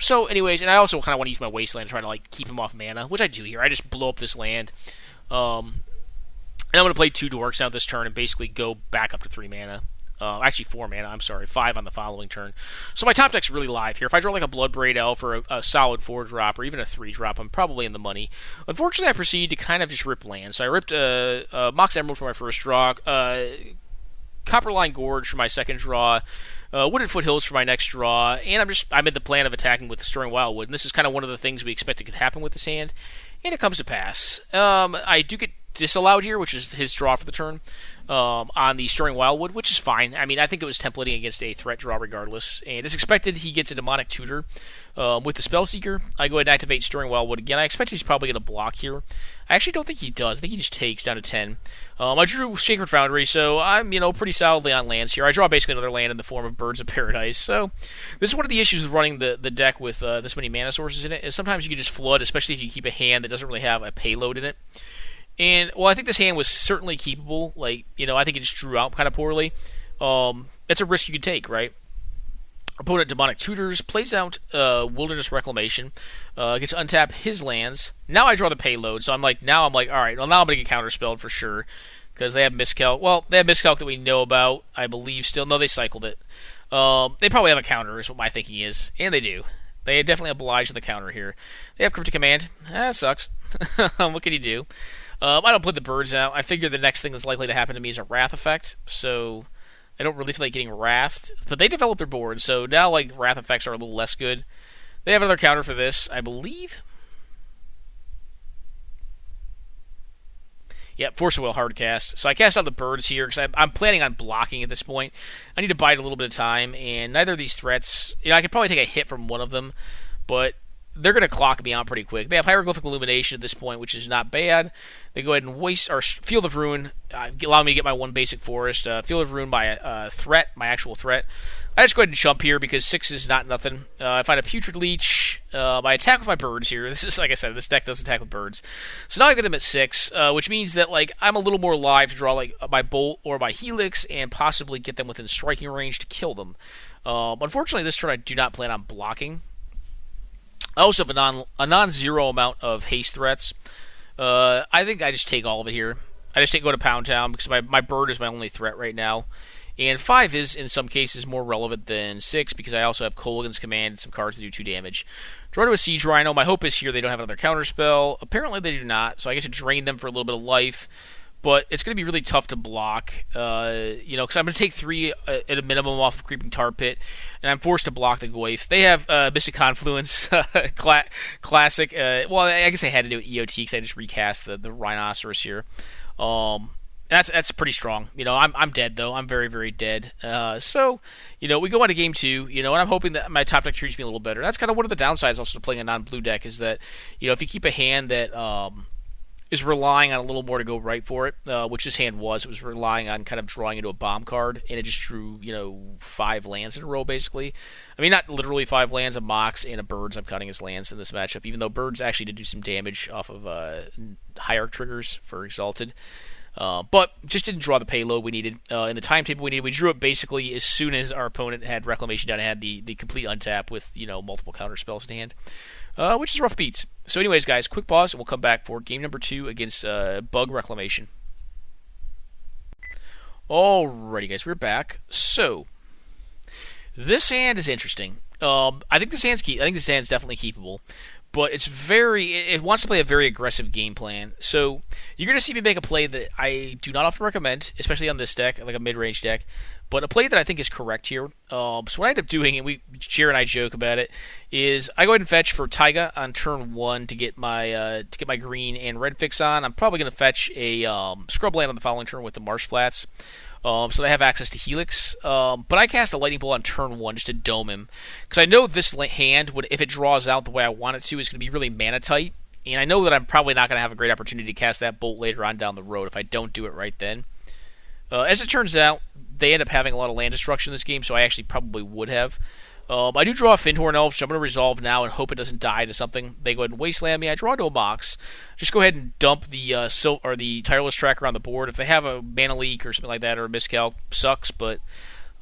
So, anyways, and I also kind of want to use my wasteland to try to like keep him off mana, which I do here. I just blow up this land, and I'm going to play 2 dorks out this turn and basically go back up to 3 mana. Actually 4 mana, I'm sorry, 5 on the following turn. So my top deck's really live here. If I draw like a Bloodbraid Elf or a solid 4-drop or even a 3-drop, I'm probably in the money. Unfortunately, I proceed to kind of just rip lands. So I ripped Mox Emerald for my first draw, Copperline Gorge for my second draw, Wooded Foothills for my next draw, and I'm in the plan of attacking with the Stirring Wildwood, and this is kind of one of the things we expected could happen with this hand, and it comes to pass. I do get disallowed here, which is his draw for the turn, on the Stirring Wildwood, which is fine. I mean, I think it was templating against a threat draw regardless, and as expected, he gets a Demonic Tutor with the Spellseeker. I go ahead and activate Stirring Wildwood again. I expect he's probably going to block here. I actually don't think he does. I think he just takes down to 10. I drew Sacred Foundry, so I'm, pretty solidly on lands here. I draw basically another land in the form of Birds of Paradise. So this is one of the issues with running the deck with this many mana sources in it, is sometimes you can just flood, especially if you keep a hand that doesn't really have a payload in it. And, well, I think this hand was certainly keepable. Like, I think it just drew out kind of poorly. It's a risk you could take, right? Opponent Demonic Tutors, plays out Wilderness Reclamation, gets to untap his lands. Now I draw the payload, so I'm like, all right, well, now I'm going to get counterspelled for sure, because they have Miscalc. Well, they have Miscalc that we know about, I believe still. No, they cycled it. They probably have a counter, is what my thinking is, and they do. They definitely oblige the counter here. They have Cryptic Command. That sucks. What can you do? I don't play the birds out. I figure the next thing that's likely to happen to me is a Wrath effect, so I don't really feel like getting Wrathed. But they developed their board, so now like Wrath effects are a little less good. They have another counter for this, I believe. Yep, Force of Will hard cast. So I cast out the birds here because I'm planning on blocking at this point. I need to bide a little bit of time, and neither of these threats, I could probably take a hit from one of them, but they're going to clock me out pretty quick. They have Hieroglyphic Illumination at this point, which is not bad. They go ahead and waste our Field of Ruin, allow me to get my 1 basic forest. Field of Ruin, my actual threat. I just go ahead and jump here because 6 is not nothing. I find a Putrid Leech. I attack with my birds here. This is, like I said, this deck does attack with birds. So now I get them at 6, which means that I'm a little more live to draw my Bolt or my Helix and possibly get them within striking range to kill them. Unfortunately, this turn I do not plan on blocking. I also have a non-zero amount of haste threats. I think I just take all of it here. I just go to Pound Town because my bird is my only threat right now. And 5 is, in some cases, more relevant than 6 because I also have Kolaghan's Command and some cards that do 2 damage. Draw to a Siege Rhino. My hope is here they don't have another counterspell. Apparently they do not, so I get to drain them for a little bit of life. But it's going to be really tough to block, because I'm going to take 3 at a minimum off of Creeping Tar Pit, and I'm forced to block the Goyf. They have Mystic Confluence, classic. Well, I guess I had to do it EOT because I just recast the Rhinoceros here. That's pretty strong. I'm dead, though. I'm very, very dead. So, we go on to game 2, and I'm hoping that my top deck treats me a little better. That's kind of one of the downsides also to playing a non-blue deck is that, if you keep a hand that is relying on a little more to go right for it, which this hand was. It was relying on kind of drawing into a bomb card, and it just drew, 5 lands in a row, basically. I mean, not literally 5 lands, a Mox and a Birds I'm counting as lands in this matchup, even though Birds actually did do some damage off of Hierarch triggers for Exalted. But just didn't draw the payload we needed. In the timetable we needed, we drew it basically as soon as our opponent had Reclamation down and had the complete untap with, multiple counter spells in hand. Which is rough beats. So anyways, guys, quick pause, and we'll come back for game number 2 against Bug Reclamation. Alrighty, guys, we're back. So, this hand is interesting. I think this hand's definitely keepable, but it wants to play a very aggressive game plan. So, you're going to see me make a play that I do not often recommend, especially on this deck, like a mid-range deck. But a play that I think is correct here. So what I end up doing, and Jer and I joke about it, is I go ahead and fetch for Taiga on turn 1 to get my green and red fix on. I'm probably going to fetch a scrub land on the following turn with the Marsh Flats, so they have access to Helix. But I cast a Lightning Bolt on turn 1 just to dome him, because I know this hand would, if it draws out the way I want it to, is going to be really mana tight, and I know that I'm probably not going to have a great opportunity to cast that bolt later on down the road if I don't do it right then. As it turns out, they end up having a lot of land destruction in this game, so I actually probably would have. I do draw a Fyndhorn Elf, so I'm going to resolve now and hope it doesn't die to something. They go ahead and wasteland me. I draw no Mox. Just go ahead and dump the Tireless Tracker on the board. If they have a Mana Leak or something like that, or a Miscalc, sucks, but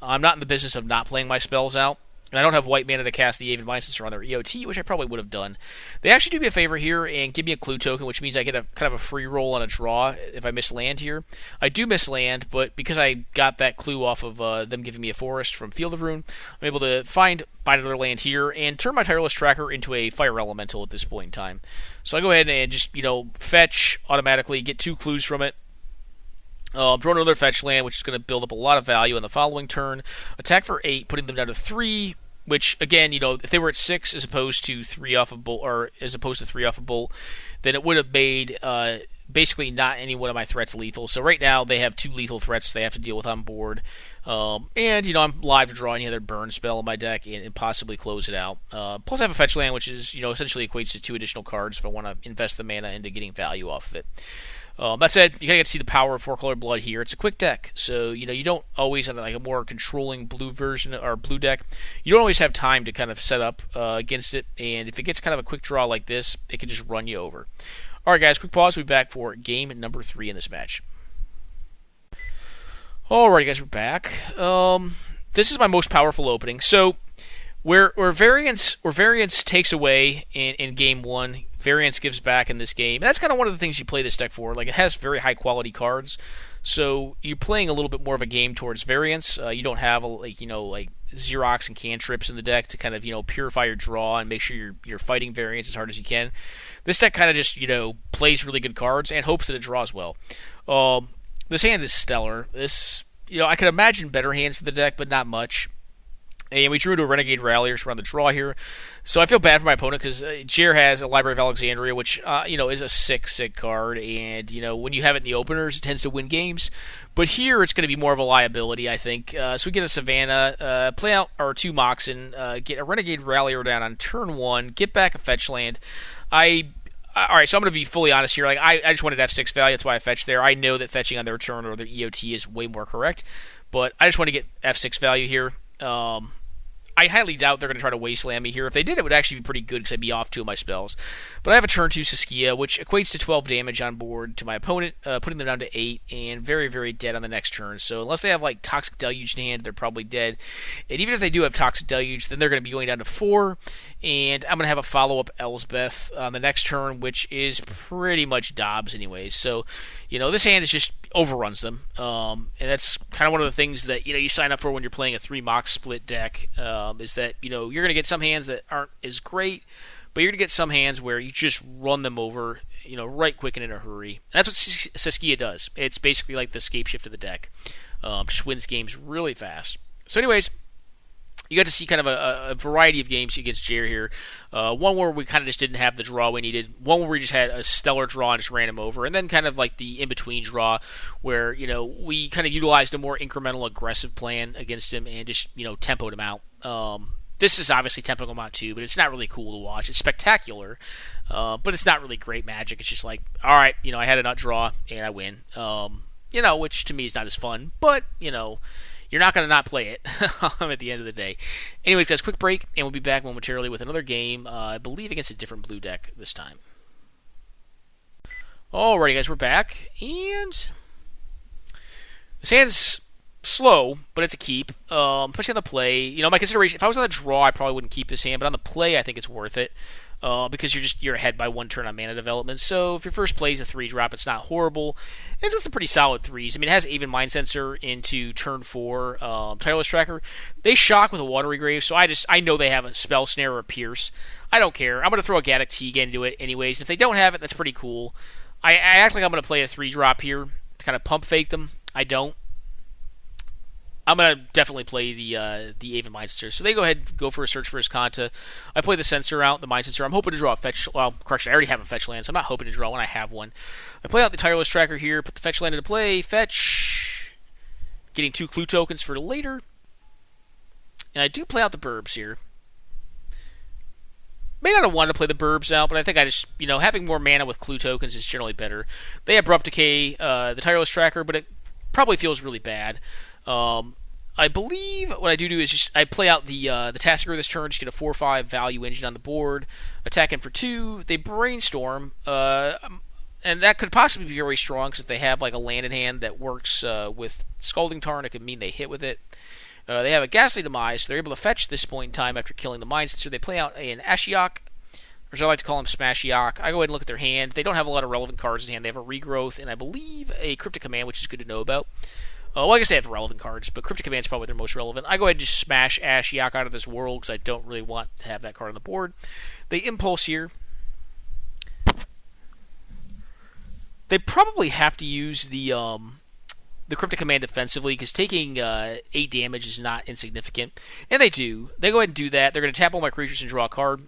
I'm not in the business of not playing my spells out. and I don't have white mana to cast the Aven Mind Sensor on their EOT, which I probably would have done. They actually do me a favor here and give me a clue token, which means I get a kind of a free roll on a draw if I miss land here. I do miss land, but because I got that clue off of them giving me a forest from Field of Ruin, I'm able to find another land here and turn my Tireless Tracker into a Fire Elemental at this point in time. So I go ahead and just, fetch automatically, get 2 clues from it. Draw another fetch land, which is going to build up a lot of value on the following turn. Attack for 8, putting them down to 3. Which again, if they were at 6 as opposed to 3 off of bolt, or as opposed to 3 off of bolt, then it would have made basically not any one of my threats lethal. So right now they have 2 lethal threats they have to deal with on board, and I'm live to draw any other burn spell in my deck and possibly close it out. Plus I have a fetch land, which is essentially equates to 2 additional cards if I want to invest the mana into getting value off of it. That said, you gotta get to see the power of 4-color blood here. It's a quick deck, so you don't always have like a more controlling blue version or blue deck. You don't always have time to kind of set up against it, and if it gets kind of a quick draw like this, it can just run you over. All right, guys, quick pause. We'll be back for game number 3 in this match. Alrighty, guys, we're back. This is my most powerful opening. So where variance takes away in game 1. Variance gives back in this game. And that's kind of one of the things you play this deck for. Like, it has very high quality cards, so you're playing a little bit more of a game towards variance. You don't have like Xerox and cantrips in the deck to kind of purify your draw and make sure you're fighting variance as hard as you can. This deck kind of just plays really good cards and hopes that it draws well. This hand is stellar. This I could imagine better hands for the deck, but not much. And we drew to a Renegade Rallier, so we're on the draw here. So I feel bad for my opponent because Jer has a Library of Alexandria, which is a sick card. And when you have it in the openers, it tends to win games. But here it's going to be more of a liability, I think. So we get a Savannah, play out our 2 Moxen, get a Renegade Rallier down on turn 1, get back a fetch land. Alright, so I'm going to be fully honest here. Like I just wanted F6 value, that's why I fetched there. I know that fetching on their turn or their EOT is way more correct, but I just want to get F6 value here. I highly doubt they're going to try to wasteland me here. If they did, it would actually be pretty good because I'd be off 2 of my spells. But I have a turn 2 Saskia, which equates to 12 damage on board to my opponent, putting them down to 8, and very, very dead on the next turn. So unless they have like Toxic Deluge in hand, they're probably dead. And even if they do have Toxic Deluge, then they're going to be going down to 4, and I'm going to have a follow-up Elsbeth on the next turn, which is pretty much Dobbs anyways. So, this hand is just overruns them, and that's kind of one of the things that you sign up for when you're playing a 3 Mox split deck, is that you're going to get some hands that aren't as great, but you're going to get some hands where you just run them over right quick and in a hurry. And that's what Saskia does. It's basically like the scape shift of the deck. Just wins games really fast. So anyways, you got to see kind of a variety of games against Jer here. One where we kind of just didn't have the draw we needed. One where we just had a stellar draw and just ran him over. And then kind of like the in-between draw where, we kind of utilized a more incremental aggressive plan against him and just, tempoed him out. This is obviously tempoing him out too, but it's not really cool to watch. It's spectacular, but it's not really great magic. It's just like, all right, I had a nut draw and I win. Which to me is not as fun, but, you're not going to not play it at the end of the day. Anyways, guys, quick break, and we'll be back momentarily with another game, I believe against a different blue deck this time. Alrighty, guys, we're back, and this hand's slow, but it's a keep, especially on the play. My consideration, if I was on the draw, I probably wouldn't keep this hand, but on the play, I think it's worth it. Because you're ahead by 1 turn on mana development. So if your first play is a 3-drop, it's not horrible. It's got some pretty solid 3s. I mean, it has Aven Mind Sensor into turn 4, Tireless Tracker. They shock with a Watery Grave, so I know they have a Spell Snare or a Pierce. I don't care. I'm going to throw a Gaddock Teague into it anyways. If they don't have it, that's pretty cool. I act like I'm going to play a 3-drop here to kind of pump fake them. I don't. I'm going to definitely play the Aven Mind Sensor. So they go ahead and go for a search for his Kanta. I play the Sensor out, the Mind Sensor. I'm hoping to draw a fetch. Well, correction, I already have a fetch land, so I'm not hoping to draw one. I have one. I play out the Tireless Tracker here, put the fetch land into play, fetch. Getting 2 clue tokens for later. And I do play out the Burbs here. May not have wanted to play the Burbs out, but I think I just, having more mana with clue tokens is generally better. They Abrupt Decay, the Tireless Tracker, but it probably feels really bad. I believe what I do is just I play out the Tasker this turn, just get a 4/5 value engine on the board, attack in for 2. They Brainstorm, and that could possibly be very strong because if they have like a land in hand that works with Scalding Tarn, it could mean they hit with it. They have a Ghastly Demise, so they're able to fetch this point in time after killing the Mind Sensor. They play out an Ashiok, or as I like to call him, Smashiok. I go ahead and look at their hand. They don't have a lot of relevant cards in hand. They have a Regrowth, and I believe a Cryptic Command, which is good to know about. Well, I guess they have the relevant cards, but Cryptic Command is probably their most relevant. I go ahead and just smash Ashiok out of this world, because I don't really want to have that card on the board. They Impulse here. They probably have to use the Cryptic Command defensively, because taking 8 damage is not insignificant. And they do. They go ahead and do that. They're going to tap all my creatures and draw a card.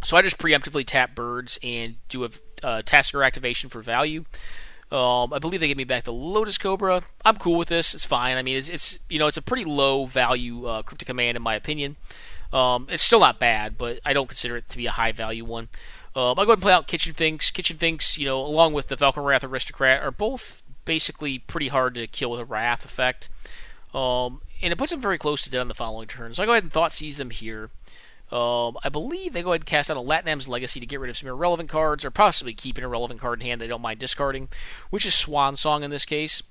So I just preemptively tap birds and do a Tasker activation for value. I believe they give me back the Lotus Cobra. I'm cool with this. It's fine. I mean, it's a pretty low value Cryptic Command in my opinion. It's still not bad, but I don't consider it to be a high value one. I'll go ahead and play out Kitchen Finks. Kitchen Finks, along with the Falcon Wrath Aristocrat, are both basically pretty hard to kill with a Wrath effect. And it puts them very close to dead on the following turn. So I go ahead and Thought Seize them here. I believe they go ahead and cast out a Latnam's Legacy to get rid of some irrelevant cards, or possibly keep an irrelevant card in hand they don't mind discarding, which is Swan Song in this case.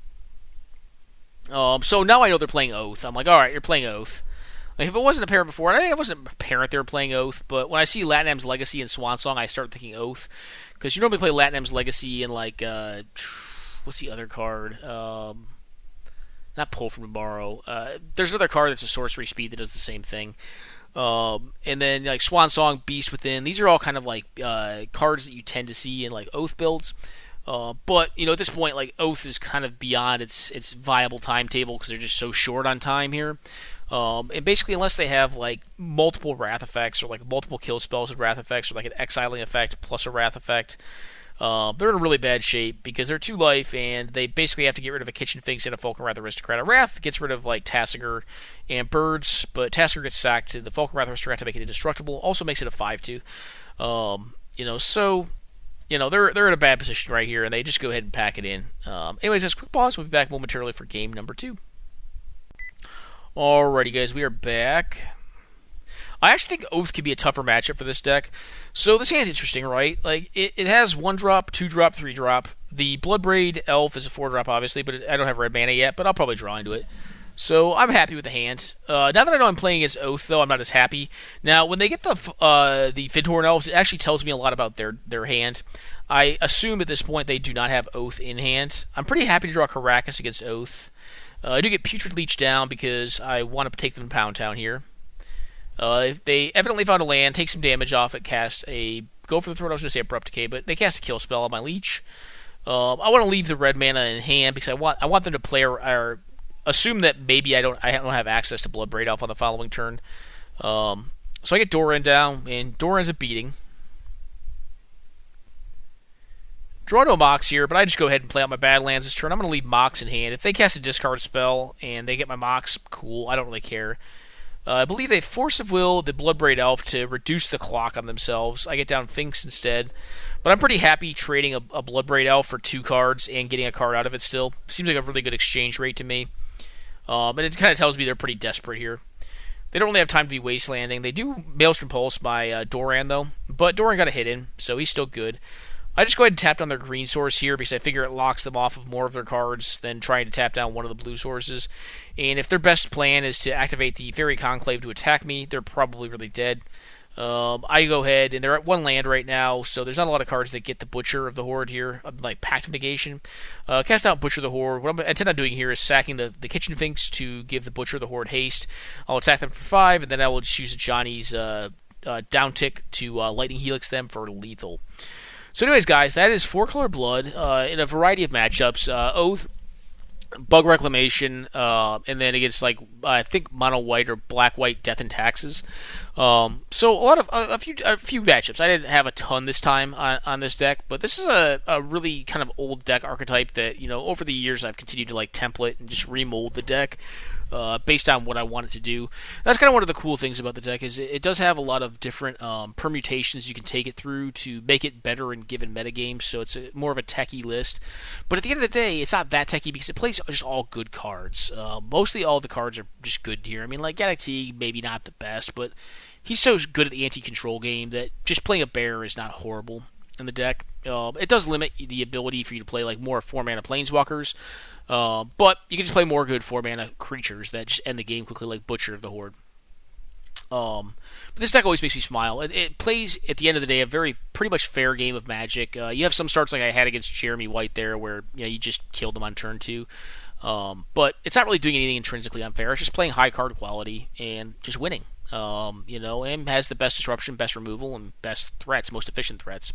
So now I know they're playing Oath. I'm like, alright, you're playing Oath. Like, if it wasn't apparent before, and I think it wasn't apparent they were playing Oath, but when I see Latnam's Legacy and Swan Song, I start thinking Oath. Because you normally play Latnam's Legacy in, like, what's the other card? Not Pull from Tomorrow. There's another card that's a sorcery speed that does the same thing. And then, like, Swan Song, Beast Within. These are all kind of, like, cards that you tend to see in, like, Oath builds. But, at this point, like, Oath is kind of beyond its viable timetable because they're just so short on time here. And basically, unless they have, like, multiple Wrath effects or, like, multiple kill spells with Wrath effects or, like, an Exiling effect plus a Wrath effect, they're in really bad shape because they're 2 life and they basically have to get rid of a Kitchen Finks and a Falcon Wrath Aristocrat. A Wrath gets rid of, like, Tasigur and birds, but Tasigur gets sacked to the Falcon Wrath Aristocrat to make it indestructible. Also makes it a 5/2. So they're in a bad position right here, and they just go ahead and pack it in. Anyways, that's a quick pause. We'll be back momentarily for game number 2. Alrighty, guys, we are back. I actually think Oath could be a tougher matchup for this deck. So this hand's interesting, right? Like, it has 1-drop, 2-drop, 3-drop. The Bloodbraid Elf is a 4-drop, obviously, but I don't have red mana yet, but I'll probably draw into it. So I'm happy with the hand. Now that I know I'm playing as Oath, though, I'm not as happy. Now, when they get the Findhorn Elves, it actually tells me a lot about their hand. I assume at this point they do not have Oath in hand. I'm pretty happy to draw Caracas against Oath. I do get Putrid Leech down because I want to take them to Pound Town here. They evidently found a land, take some damage off it, cast a... Go for the throat, I was going to say Abrupt Decay, but they cast a kill spell on my Leech. I want to leave the red mana in hand because I want them to play or assume that maybe I don't have access to Bloodbraid Elf on the following turn. So I get Doran down, and Doran's a beating. Draw no Mox here, but I just go ahead and play out my Badlands this turn. I'm going to leave Mox in hand. If they cast a discard spell and they get my Mox, cool. I don't really care. I believe they Force of Will the Bloodbraid Elf to reduce the clock on themselves. I get down Finks instead. But I'm pretty happy trading a Bloodbraid Elf for 2 cards and getting a card out of it still. Seems like a really good exchange rate to me. And it kind of tells me they're pretty desperate here. They don't really have time to be wastelanding. They do Maelstrom Pulse my Doran, though. But Doran got a hit in, so he's still good. I just go ahead and tap down their green source here because I figure it locks them off of more of their cards than trying to tap down one of the blue sources. And if their best plan is to activate the Fairy Conclave to attack me, they're probably really dead. I go ahead, and they're at 1 land right now, so there's not a lot of cards that get the Butcher of the Horde here, like Pact of Negation. Cast out Butcher of the Horde. What I intend on doing here is sacking the Kitchen Finks to give the Butcher of the Horde haste. I'll attack them for 5, and then I will just use Johnny's down tick to Lightning Helix them for lethal. So anyways, guys, that is 4-color Blood in a variety of matchups. Oath, Bug Reclamation, and then against, like, I think Mono-White or Black-White Death and Taxes. So a few matchups. I didn't have a ton this time on this deck, but this is a really kind of old deck archetype that, over the years I've continued to, like, template and just remold the deck. Based on what I want it to do. That's kind of one of the cool things about the deck is it does have a lot of different permutations you can take it through to make it better in given metagames, so it's more of a techie list. But at the end of the day, it's not that techie because it plays just all good cards. Mostly all the cards are just good here. I mean, like Galactic, maybe not the best, but he's so good at the anti-control game that just playing a bear is not horrible. in the deck. It does limit the ability for you to play like more 4-mana planeswalkers, but you can just play more good 4-mana creatures that just end the game quickly, like Butcher of the Horde. But this deck always makes me smile. It plays, at the end of the day, a pretty much fair game of Magic. You have some starts like I had against Jeremy White there, where you just killed him on turn 2. But it's not really doing anything intrinsically unfair. It's just playing high card quality and just winning. And has the best disruption, best removal, and best threats, most efficient threats.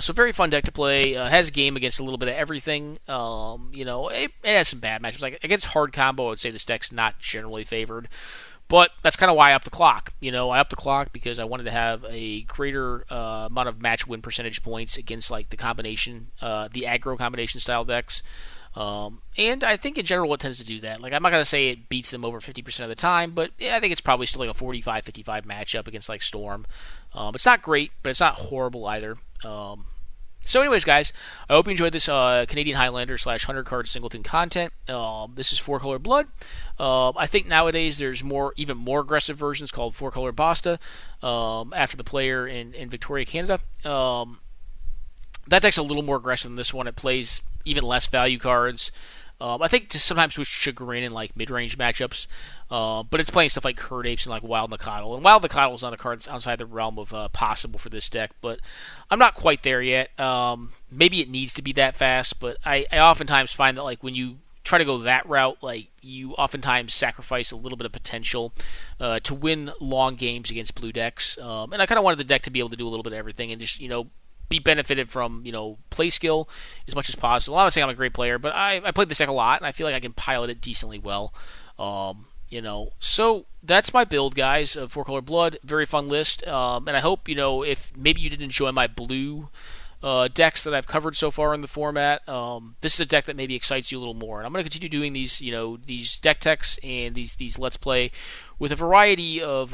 So very fun deck to play. Has a game against a little bit of everything. It has some bad matchups. Like against hard combo, I would say this deck's not generally favored. But that's kind of why I upped the clock. I upped the clock because I wanted to have a greater amount of match win percentage points against like the combination, the aggro combination style decks. And I think in general it tends to do that. Like I'm not going to say it beats them over 50% of the time, but yeah, I think it's probably still like a 45-55 matchup against like Storm. It's not great, but it's not horrible either. So anyways, guys, I hope you enjoyed this Canadian Highlander / 100 card singleton content. This is 4-Color Blood. I think nowadays there's even more aggressive versions called 4-Color Basta after the player in Victoria, Canada. That deck's a little more aggressive than this one. It plays even less value cards. I think just sometimes with chagrin in like mid-range matchups, but it's playing stuff like Curd Apes and like Wild Nacatl. And Wild Nacatl is not a card that's outside the realm of possible for this deck, but I'm not quite there yet. Maybe it needs to be that fast, but I oftentimes find that like when you try to go that route, like you oftentimes sacrifice a little bit of potential to win long games against blue decks. And I kind of wanted the deck to be able to do a little bit of everything and just be benefited from play skill as much as possible. I'm not saying I'm a great player, but I played this deck a lot, and I feel like I can pilot it decently well. So that's my build, guys, of 4-Color Blood. Very fun list, and I hope if maybe you did enjoy my blue decks that I've covered so far in the format. This is a deck that maybe excites you a little more, and I'm going to continue doing these deck techs and these Let's Play with a variety of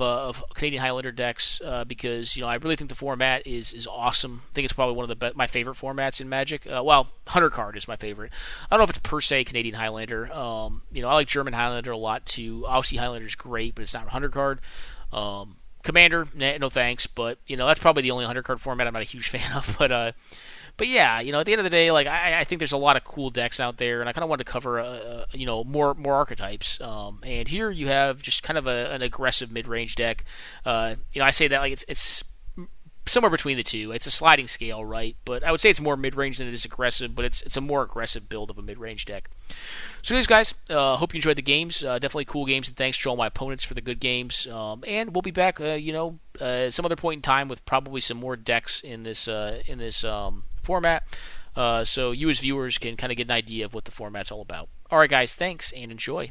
Canadian Highlander decks because I really think the format is awesome. I think it's probably one of my favorite formats in Magic. 100 card is my favorite. I don't know if it's per se Canadian Highlander. I like German Highlander a lot too. Aussie Highlander is great, but it's not 100 card. Commander, no thanks, but that's probably the only 100 card format I'm not a huge fan of. But yeah, at the end of the day, like I think there's a lot of cool decks out there, and I kind of wanted to cover more archetypes. And here you have just kind of an aggressive mid-range deck. I say that like it's somewhere between the two. It's a sliding scale, right? But I would say it's more mid-range than it is aggressive, but it's a more aggressive build of a mid-range deck. So anyways, guys, hope you enjoyed the games. Definitely cool games, and thanks to all my opponents for the good games. And we'll be back, some other point in time with probably some more decks in this format, so you as viewers can kind of get an idea of what the format's all about. All right, guys, thanks, and enjoy.